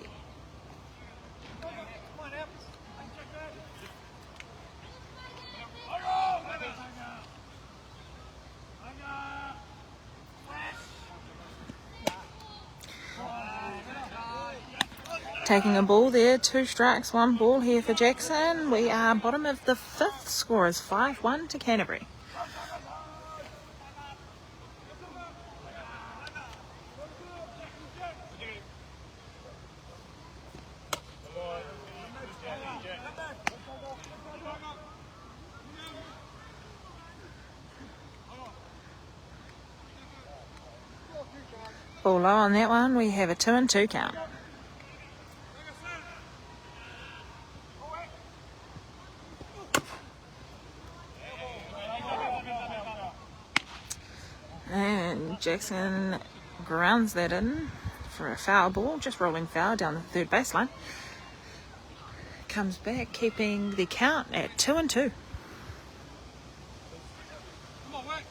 Speaker 2: Taking a ball there, 2 strikes, 1 ball here for Jackson. We are bottom of the 5th. Score is 5-1 to Canterbury. Ball low on that one. We have a 2-2 count. And Jackson grounds that in for a foul ball, just rolling foul down the third baseline. Comes back, keeping the count at 2-2.
Speaker 3: Come on, work.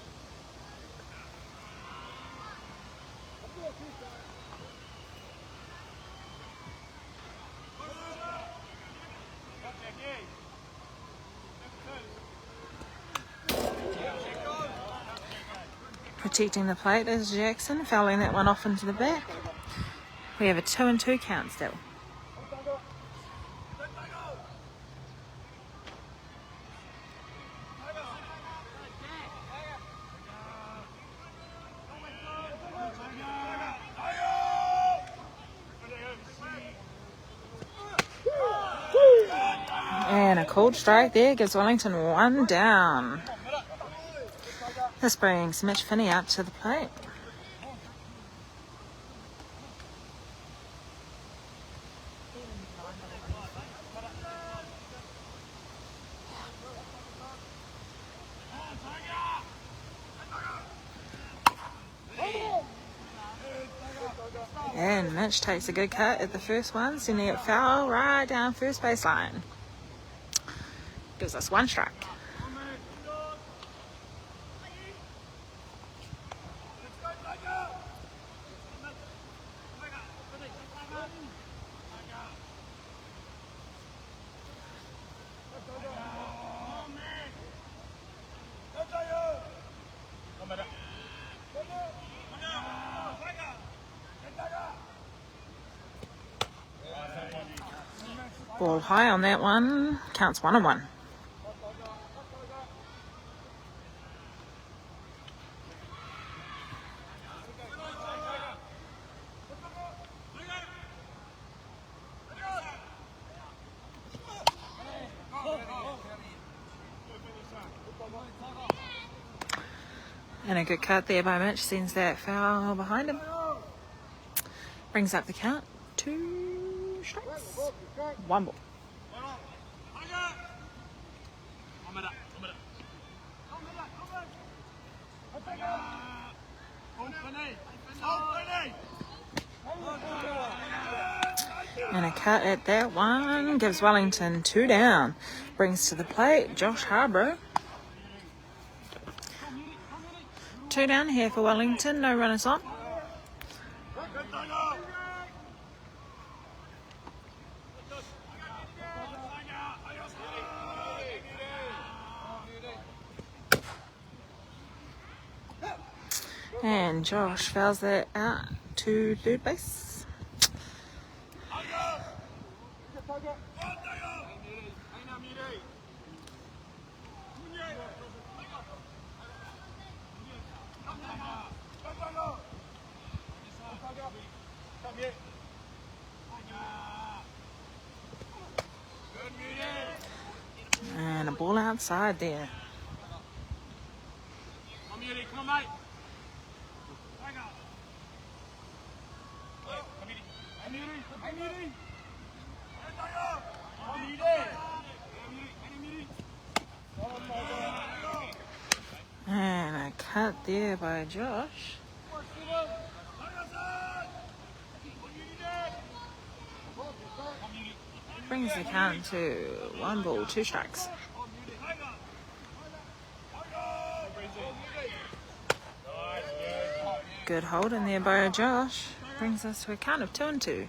Speaker 2: Protecting the plate is Jackson, fouling that one off into the back. We have a 2-2 count still. And a cold strike there gives Wellington one down. This brings Mitch Finney out to the plate. And Mitch takes a good cut at the first one, sending it foul right down first baseline. Gives us one strike. Ball high on that one, counts 1-1. And a good cut there by Mitch, sends that foul behind him. Brings up the count, 2 strikes, 1 ball. And a cut at that one gives Wellington 2 down. Brings to the plate Josh Harborough. 2 down here for Wellington, no runners on. And Josh fouls that out to third base. And a ball outside there.
Speaker 3: Come on, mate.
Speaker 2: And a cut there by Josh. Brings the count to 1 ball, 2 strikes. Good hold in there by Josh. Brings us to a count of 2-2.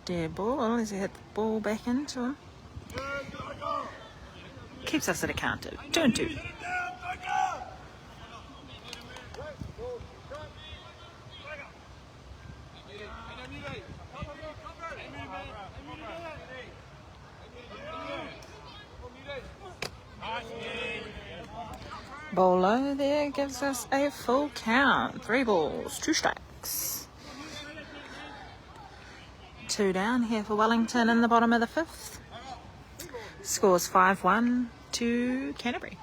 Speaker 2: Dead ball as he hit the ball back into him. Keeps us at a count of 2-2. Ball low there gives us a full count. 3 balls, 2 strikes. 2 down here for Wellington in the bottom of the 5th. Scores 5-1 to Canterbury.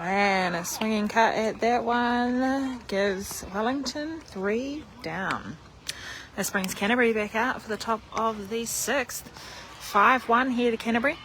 Speaker 2: And a swinging cut at that one gives Wellington 3 down. This brings Canterbury back out for the top of the 6th. 5-1 here to Canterbury.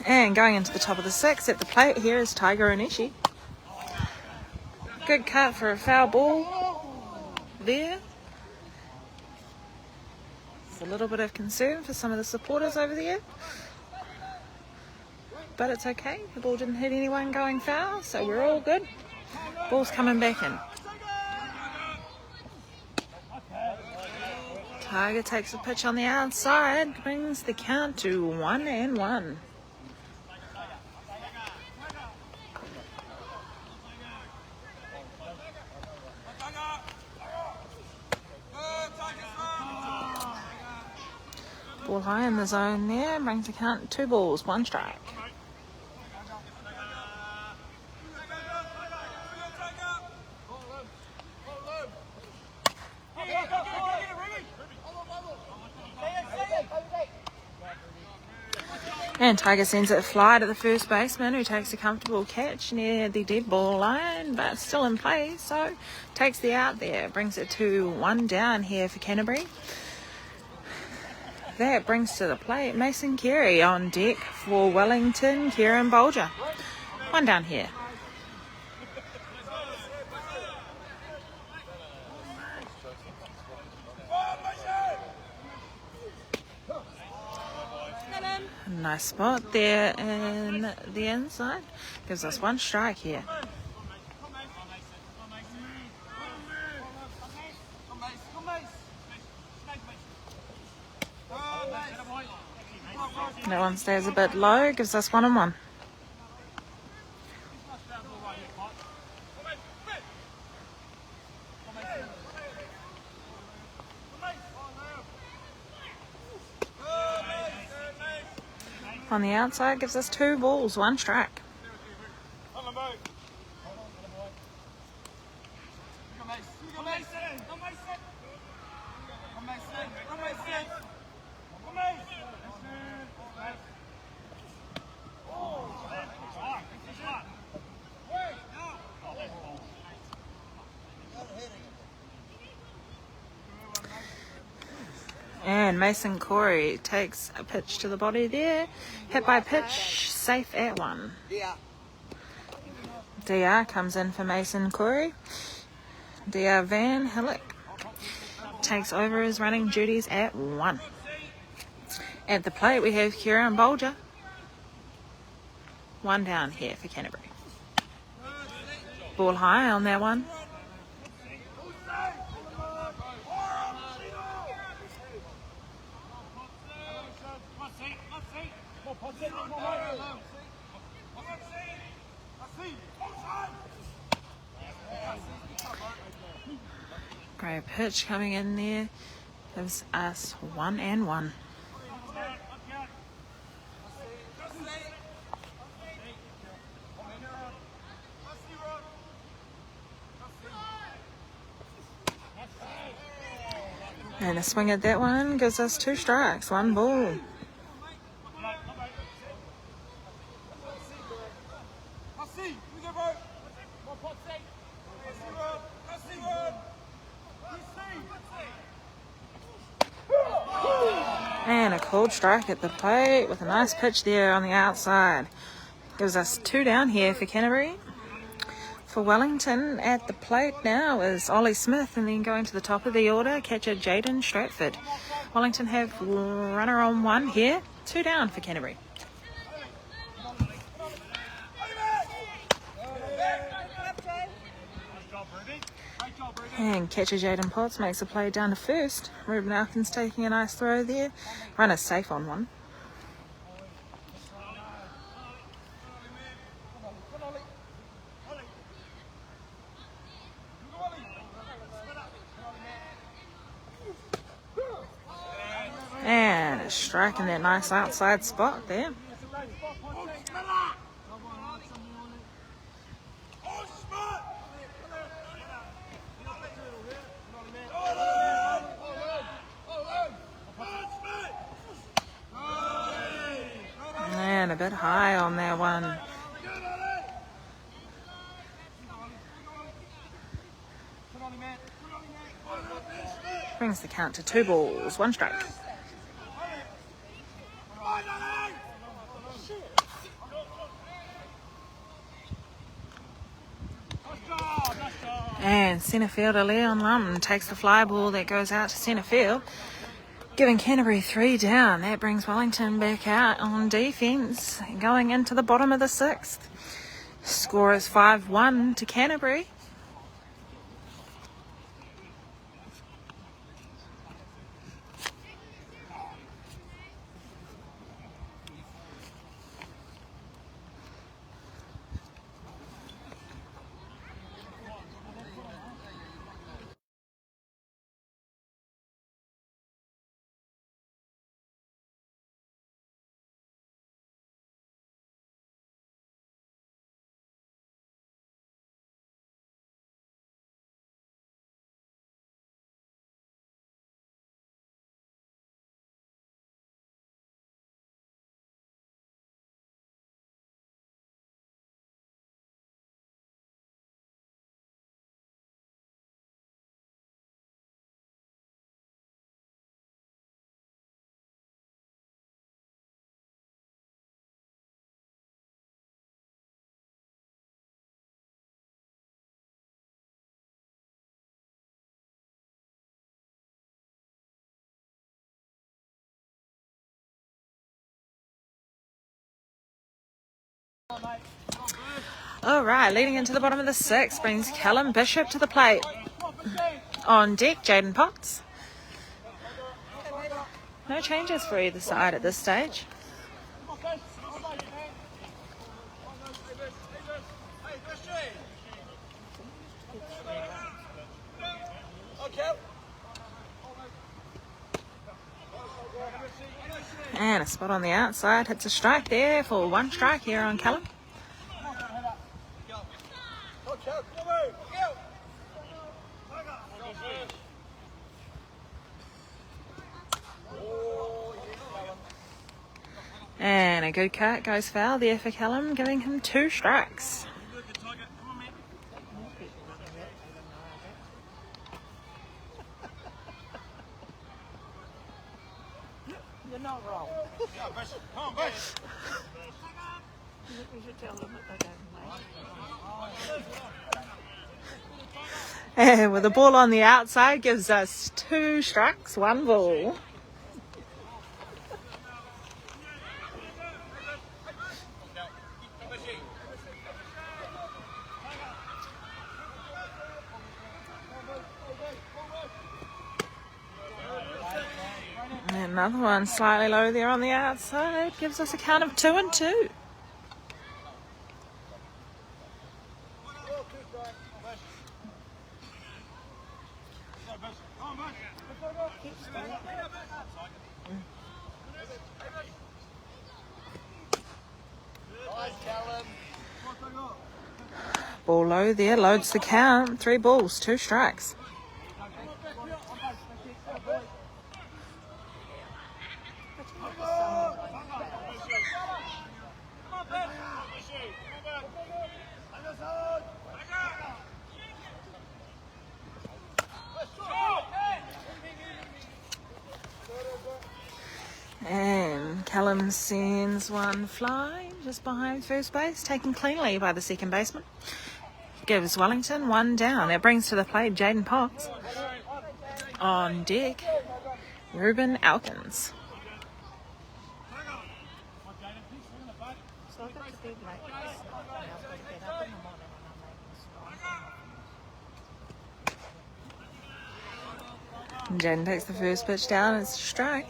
Speaker 2: And going into the top of the 6th at the plate here is Tiger Onishi. Good cut for a foul ball there. It's a little bit of concern for some of the supporters over there. But it's okay. The ball didn't hit anyone going foul, so we're all good. Ball's coming back in. Tiger takes a pitch on the outside, brings the count to 1-1. Ball high in the zone there, brings the count 2 balls, 1 strike. And Tiger sends it fly to the first baseman, who takes a comfortable catch near the dead ball line, but still in play, so takes the out there. Brings it to 1 down here for Canterbury. That brings to the plate Mason Carey on deck for Wellington, Kieran Bolger. 1 down here. Nice spot there in the inside. Gives us 1 strike here. That one stays a bit low, gives us 1-1. On the outside, gives us 2 balls, 1 strike. And Mason Corey takes a pitch to the body there. Hit by pitch, safe at 1. DR comes in for Mason Corey. DR Van Hillick takes over his running duties at 1. At the plate we have Kieran Bolger. 1 down here for Canterbury. Ball high on that one. Great pitch coming in there. Gives us 1-1. And a swing at that one gives us 2 strikes, 1 ball. And a called strike at the plate with a nice pitch there on the outside. Gives us 2 down here for Canterbury. For Wellington, at the plate now is Ollie Smith, and then going to the top of the order, catcher Jaden Stratford. Wellington have runner on 1 here, 2 down for Canterbury. And catcher Jaden Potts makes a play down to first. Ruben Elkins taking a nice throw there. Runner safe on 1. And a strike in that nice outside spot there. And a bit high on that one. Brings the count to 2 balls, 1 strike. And centre fielder Leon Lum takes the fly ball that goes out to centre field, giving Canterbury 3 down. That brings Wellington back out on defence, going into the bottom of the 6th. Score is 5-1 to Canterbury. All right, leading into the bottom of the 6th brings Callum Bishop to the plate. On deck, Jaden Potts. No changes for either side at this stage. And a spot on the outside, hits a strike there for 1 strike here on Callum. And a good cut goes foul there for Callum, giving him 2 strikes.
Speaker 1: You're not wrong.
Speaker 3: Come on, Bush.
Speaker 1: You should tell them that they don't play.
Speaker 2: And with the ball on the outside, gives us 2 strikes, 1 ball. And another one slightly low there on the outside, gives us a count of 2-2. Ball low there, loads the count. 3 balls, 2 strikes. And Callum sends one fly just behind first base, taken cleanly by the second baseman. Gives Wellington one down. That brings to the plate Jaden Potts. On deck, Ruben Alkins.
Speaker 1: So I've got to be late. Now I've got to get up in the morning and I'm making
Speaker 2: Jaden takes the first pitch down. It's a strike.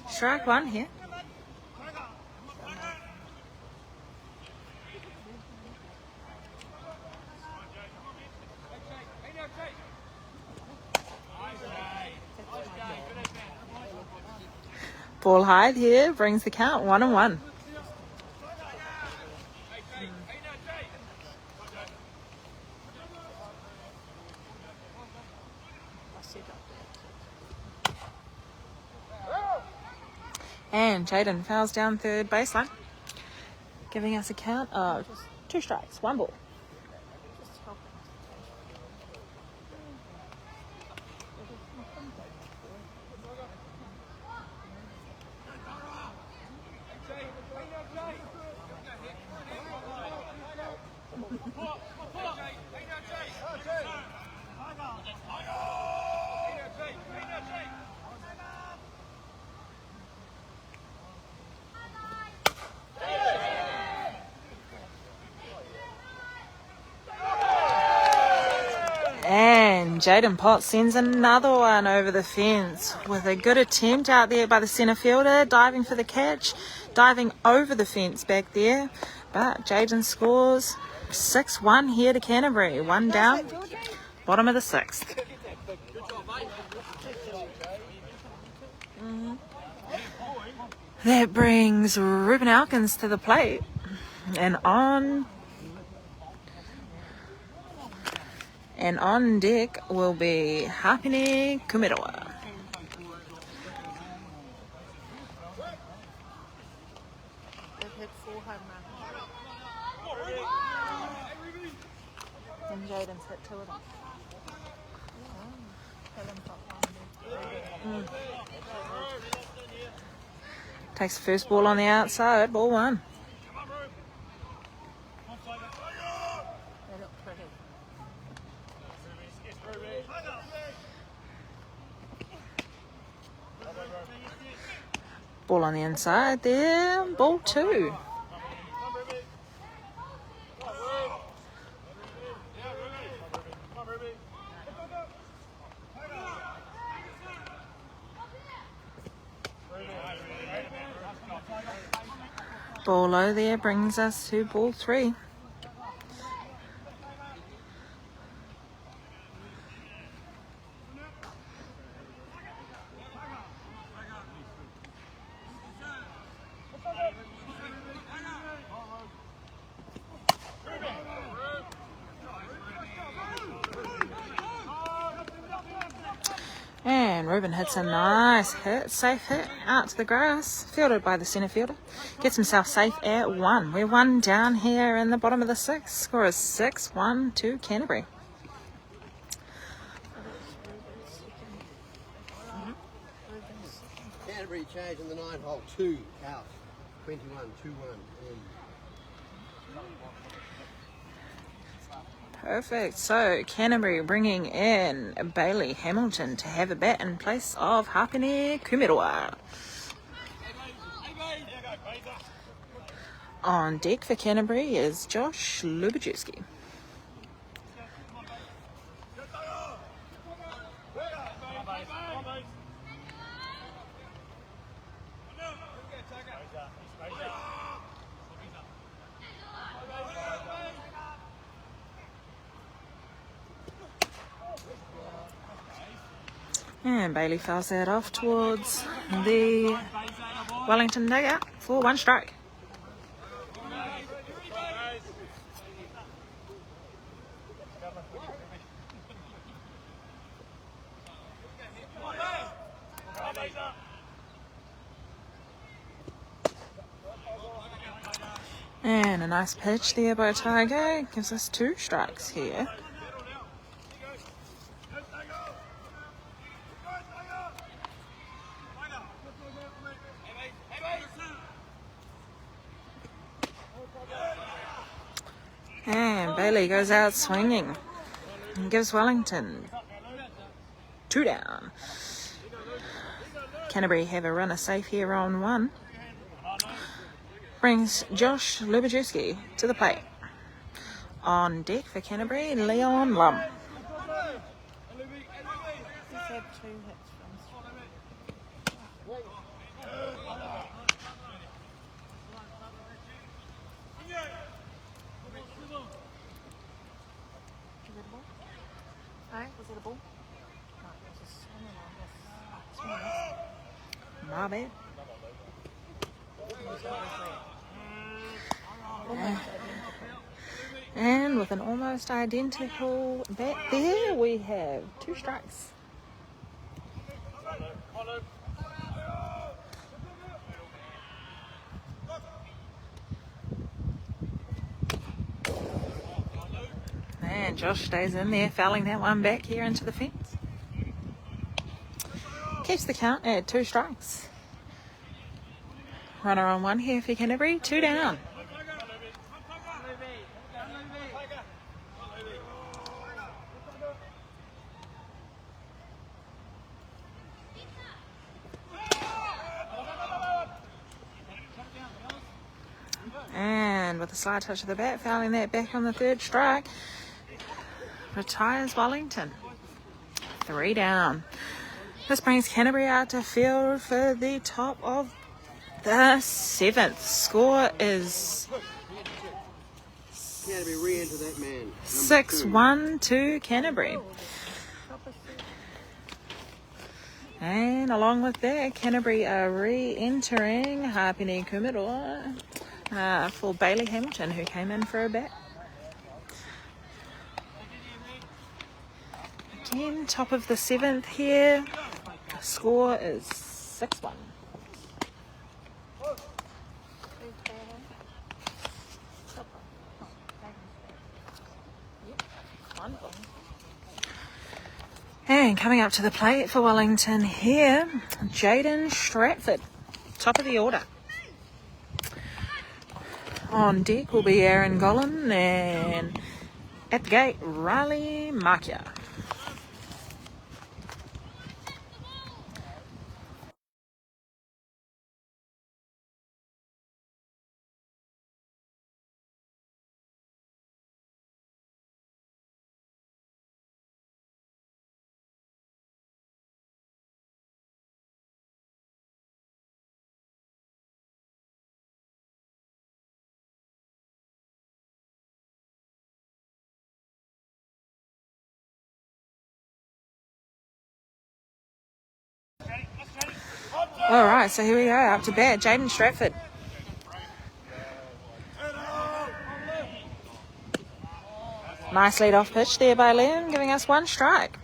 Speaker 2: Strike one here. Ball high here brings the count 1-1. And Jaden fouls down third baseline, giving us a count of 2 strikes, 1 ball. And Jaden Potts sends another one over the fence with a good attempt out there by the centre fielder, diving for the catch, diving over the fence back there. But Jaden scores 6-1 here to Canterbury. 1 down, bottom of the 6th. That brings Ruben Alkins to the plate. And on deck will be Hapine Kumiroa.
Speaker 1: They've hit 4 home runs. And Jaden's hit 2 of them. Callum's got 1.
Speaker 2: Takes the first ball on the outside, ball 1.
Speaker 1: They look pretty.
Speaker 2: Ball on the inside there, ball 2. Ball low there brings us to ball 3. And Ruben hits a nice hit, safe hit, out to the grass, fielded by the centre fielder. Gets himself safe at 1. We're 1 down here in the bottom of the 6th. Score is 6-1 to Canterbury.
Speaker 4: Canterbury change in the 9 hole, 2 out, 21, 2-1.
Speaker 2: Perfect. So Canterbury bringing in Bailey Hamilton to have a bat in place of Hapine Kumiroa. On deck for Canterbury is Josh Lubachewski. And Bailey fouls that off towards the Wellington dugout for 1 strike. And a nice pitch there by Tiger. Gives us 2 strikes here. And Bailey goes out swinging and gives Wellington 2 down. Canterbury have a runner safe here on 1. Brings Josh Lubajewski to the plate. On deck for Canterbury, Leon Lum.
Speaker 1: He's had 2 hits from Was it a ball? No, it was a swing on.
Speaker 2: My bad. And with an almost identical bat there, we have 2 strikes. And Josh stays in there, fouling that one back here into the fence. Keeps the count at 2 strikes. Runner on 1 here for Canterbury, 2 down. And with a slight touch of the bat, fouling that back on the 3rd strike, retires Wellington. 3 down. This brings Canterbury out to field for the top of the 7th. Score is
Speaker 4: Canterbury re-enter that man.
Speaker 2: 6-1 to Canterbury. And along with that, Canterbury are re-entering Hapini Kumiro for Bailey Hamilton, who came in for a bat. Again, top of the 7th here. Score is 6-1. And coming up to the plate for Wellington here, Jaden Stratford, top of the order. On deck will be Aaron Gollan, and at the gate, Riley Markia. All right, so here we go, up to bat, Jaden Stratford. Nice lead-off pitch there by Liam, giving us 1 strike.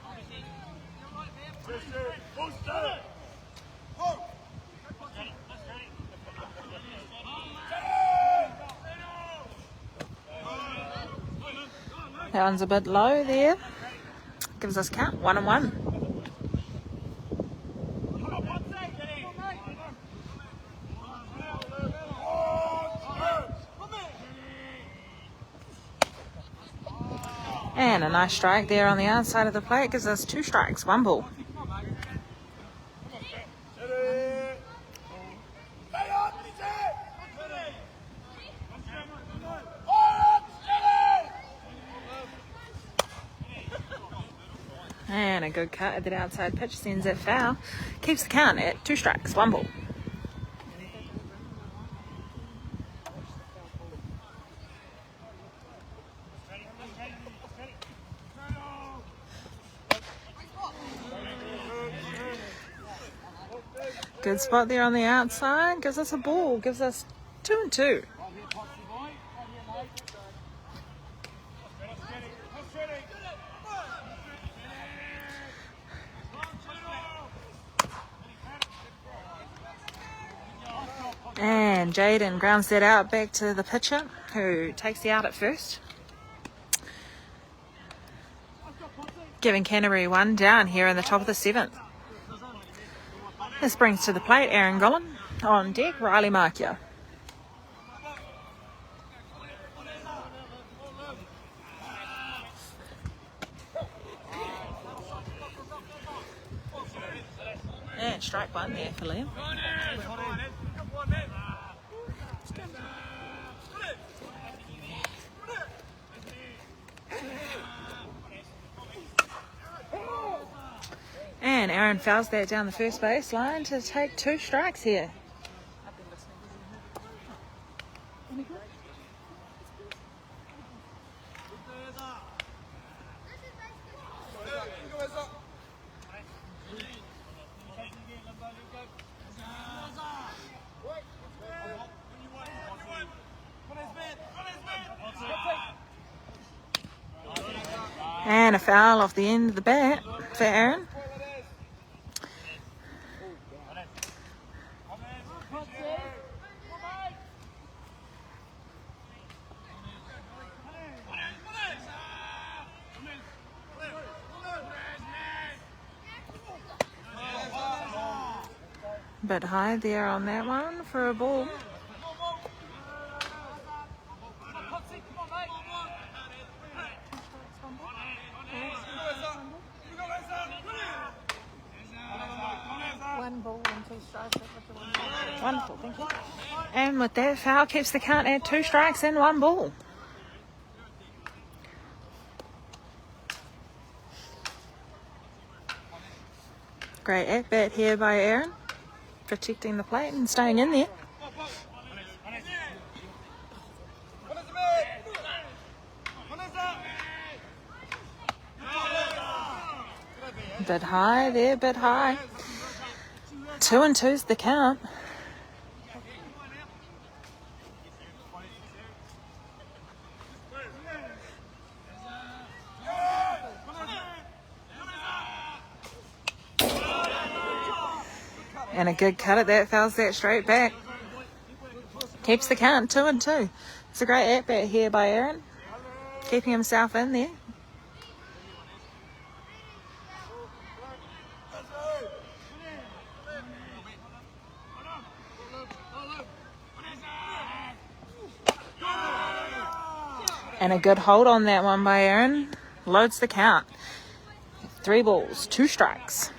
Speaker 2: That one's a bit low there. Gives us count, 1-1. And a nice strike there on the outside of the plate gives us 2 strikes, 1 ball. And a good cut at that outside pitch sends it foul. Keeps the count at 2 strikes, 1 ball. Good spot there on the outside. Gives us a ball. Gives us 2-2. And Jaden grounds that out back to the pitcher, who takes the out at first. Giving Canterbury one down here in the top of the 7th. This brings to the plate Aaron Gollan. On deck, Riley Markia. And strike one there for Liam. And Aaron fouls that down the first base line to take 2 strikes here. And a foul off the end of the bat for Aaron. Bit high there on that one for a ball.
Speaker 1: One ball and 2 strikes.
Speaker 2: Wonderful, thank you. And with that, foul keeps the count at 2 strikes and 1 ball. Great at bat here by Aaron, protecting the plate and staying in there. Bit high there, bit high. 2-2's the count. And a good cut at that, fouls that straight back. Keeps the count 2-2. It's a great at-bat here by Aaron, keeping himself in there. And a good hold on that one by Aaron. Loads the count. 3 balls, 2 strikes.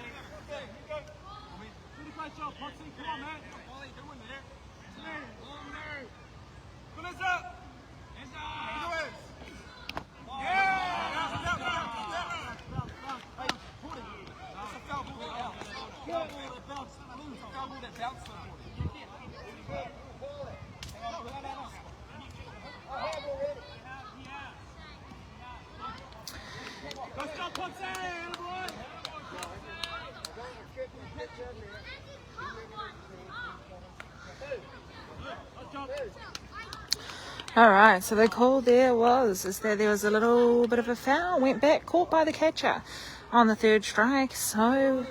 Speaker 2: All right, so the call there is that there was a little bit of a foul, went back, caught by the catcher on the 3rd strike. So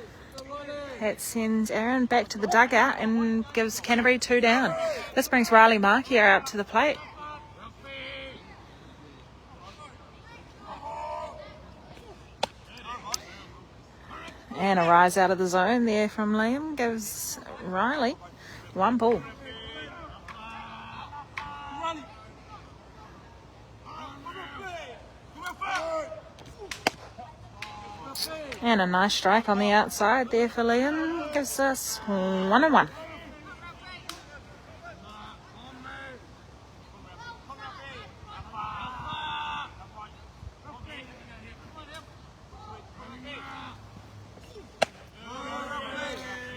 Speaker 2: that sends Aaron back to the dugout and gives Canterbury 2 down. This brings Riley Markia out to the plate. And a rise out of the zone there from Liam gives Riley 1 ball. And a nice strike on the outside there for Liam gives us 1-1.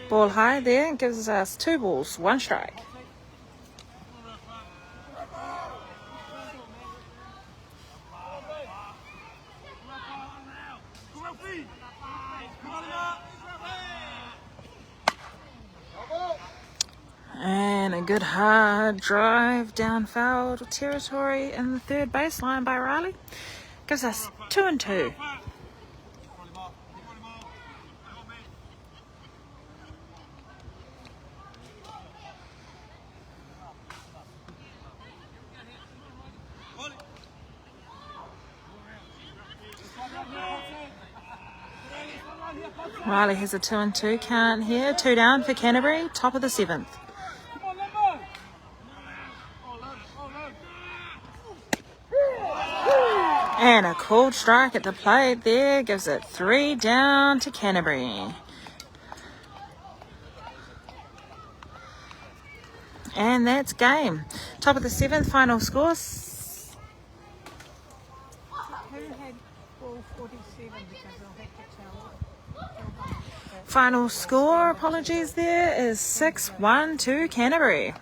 Speaker 2: Ball high there gives us 2 balls, 1 strike. And a good hard drive down foul territory in the 3rd baseline by Riley. Gives us 2-2. Riley has a 2-2 count here. 2 down for Canterbury, top of the 7th. And a called strike at the plate there gives it 3 down to Canterbury. And that's game. Top of the 7th, final score. Final score, apologies there, is 6-1 to Canterbury.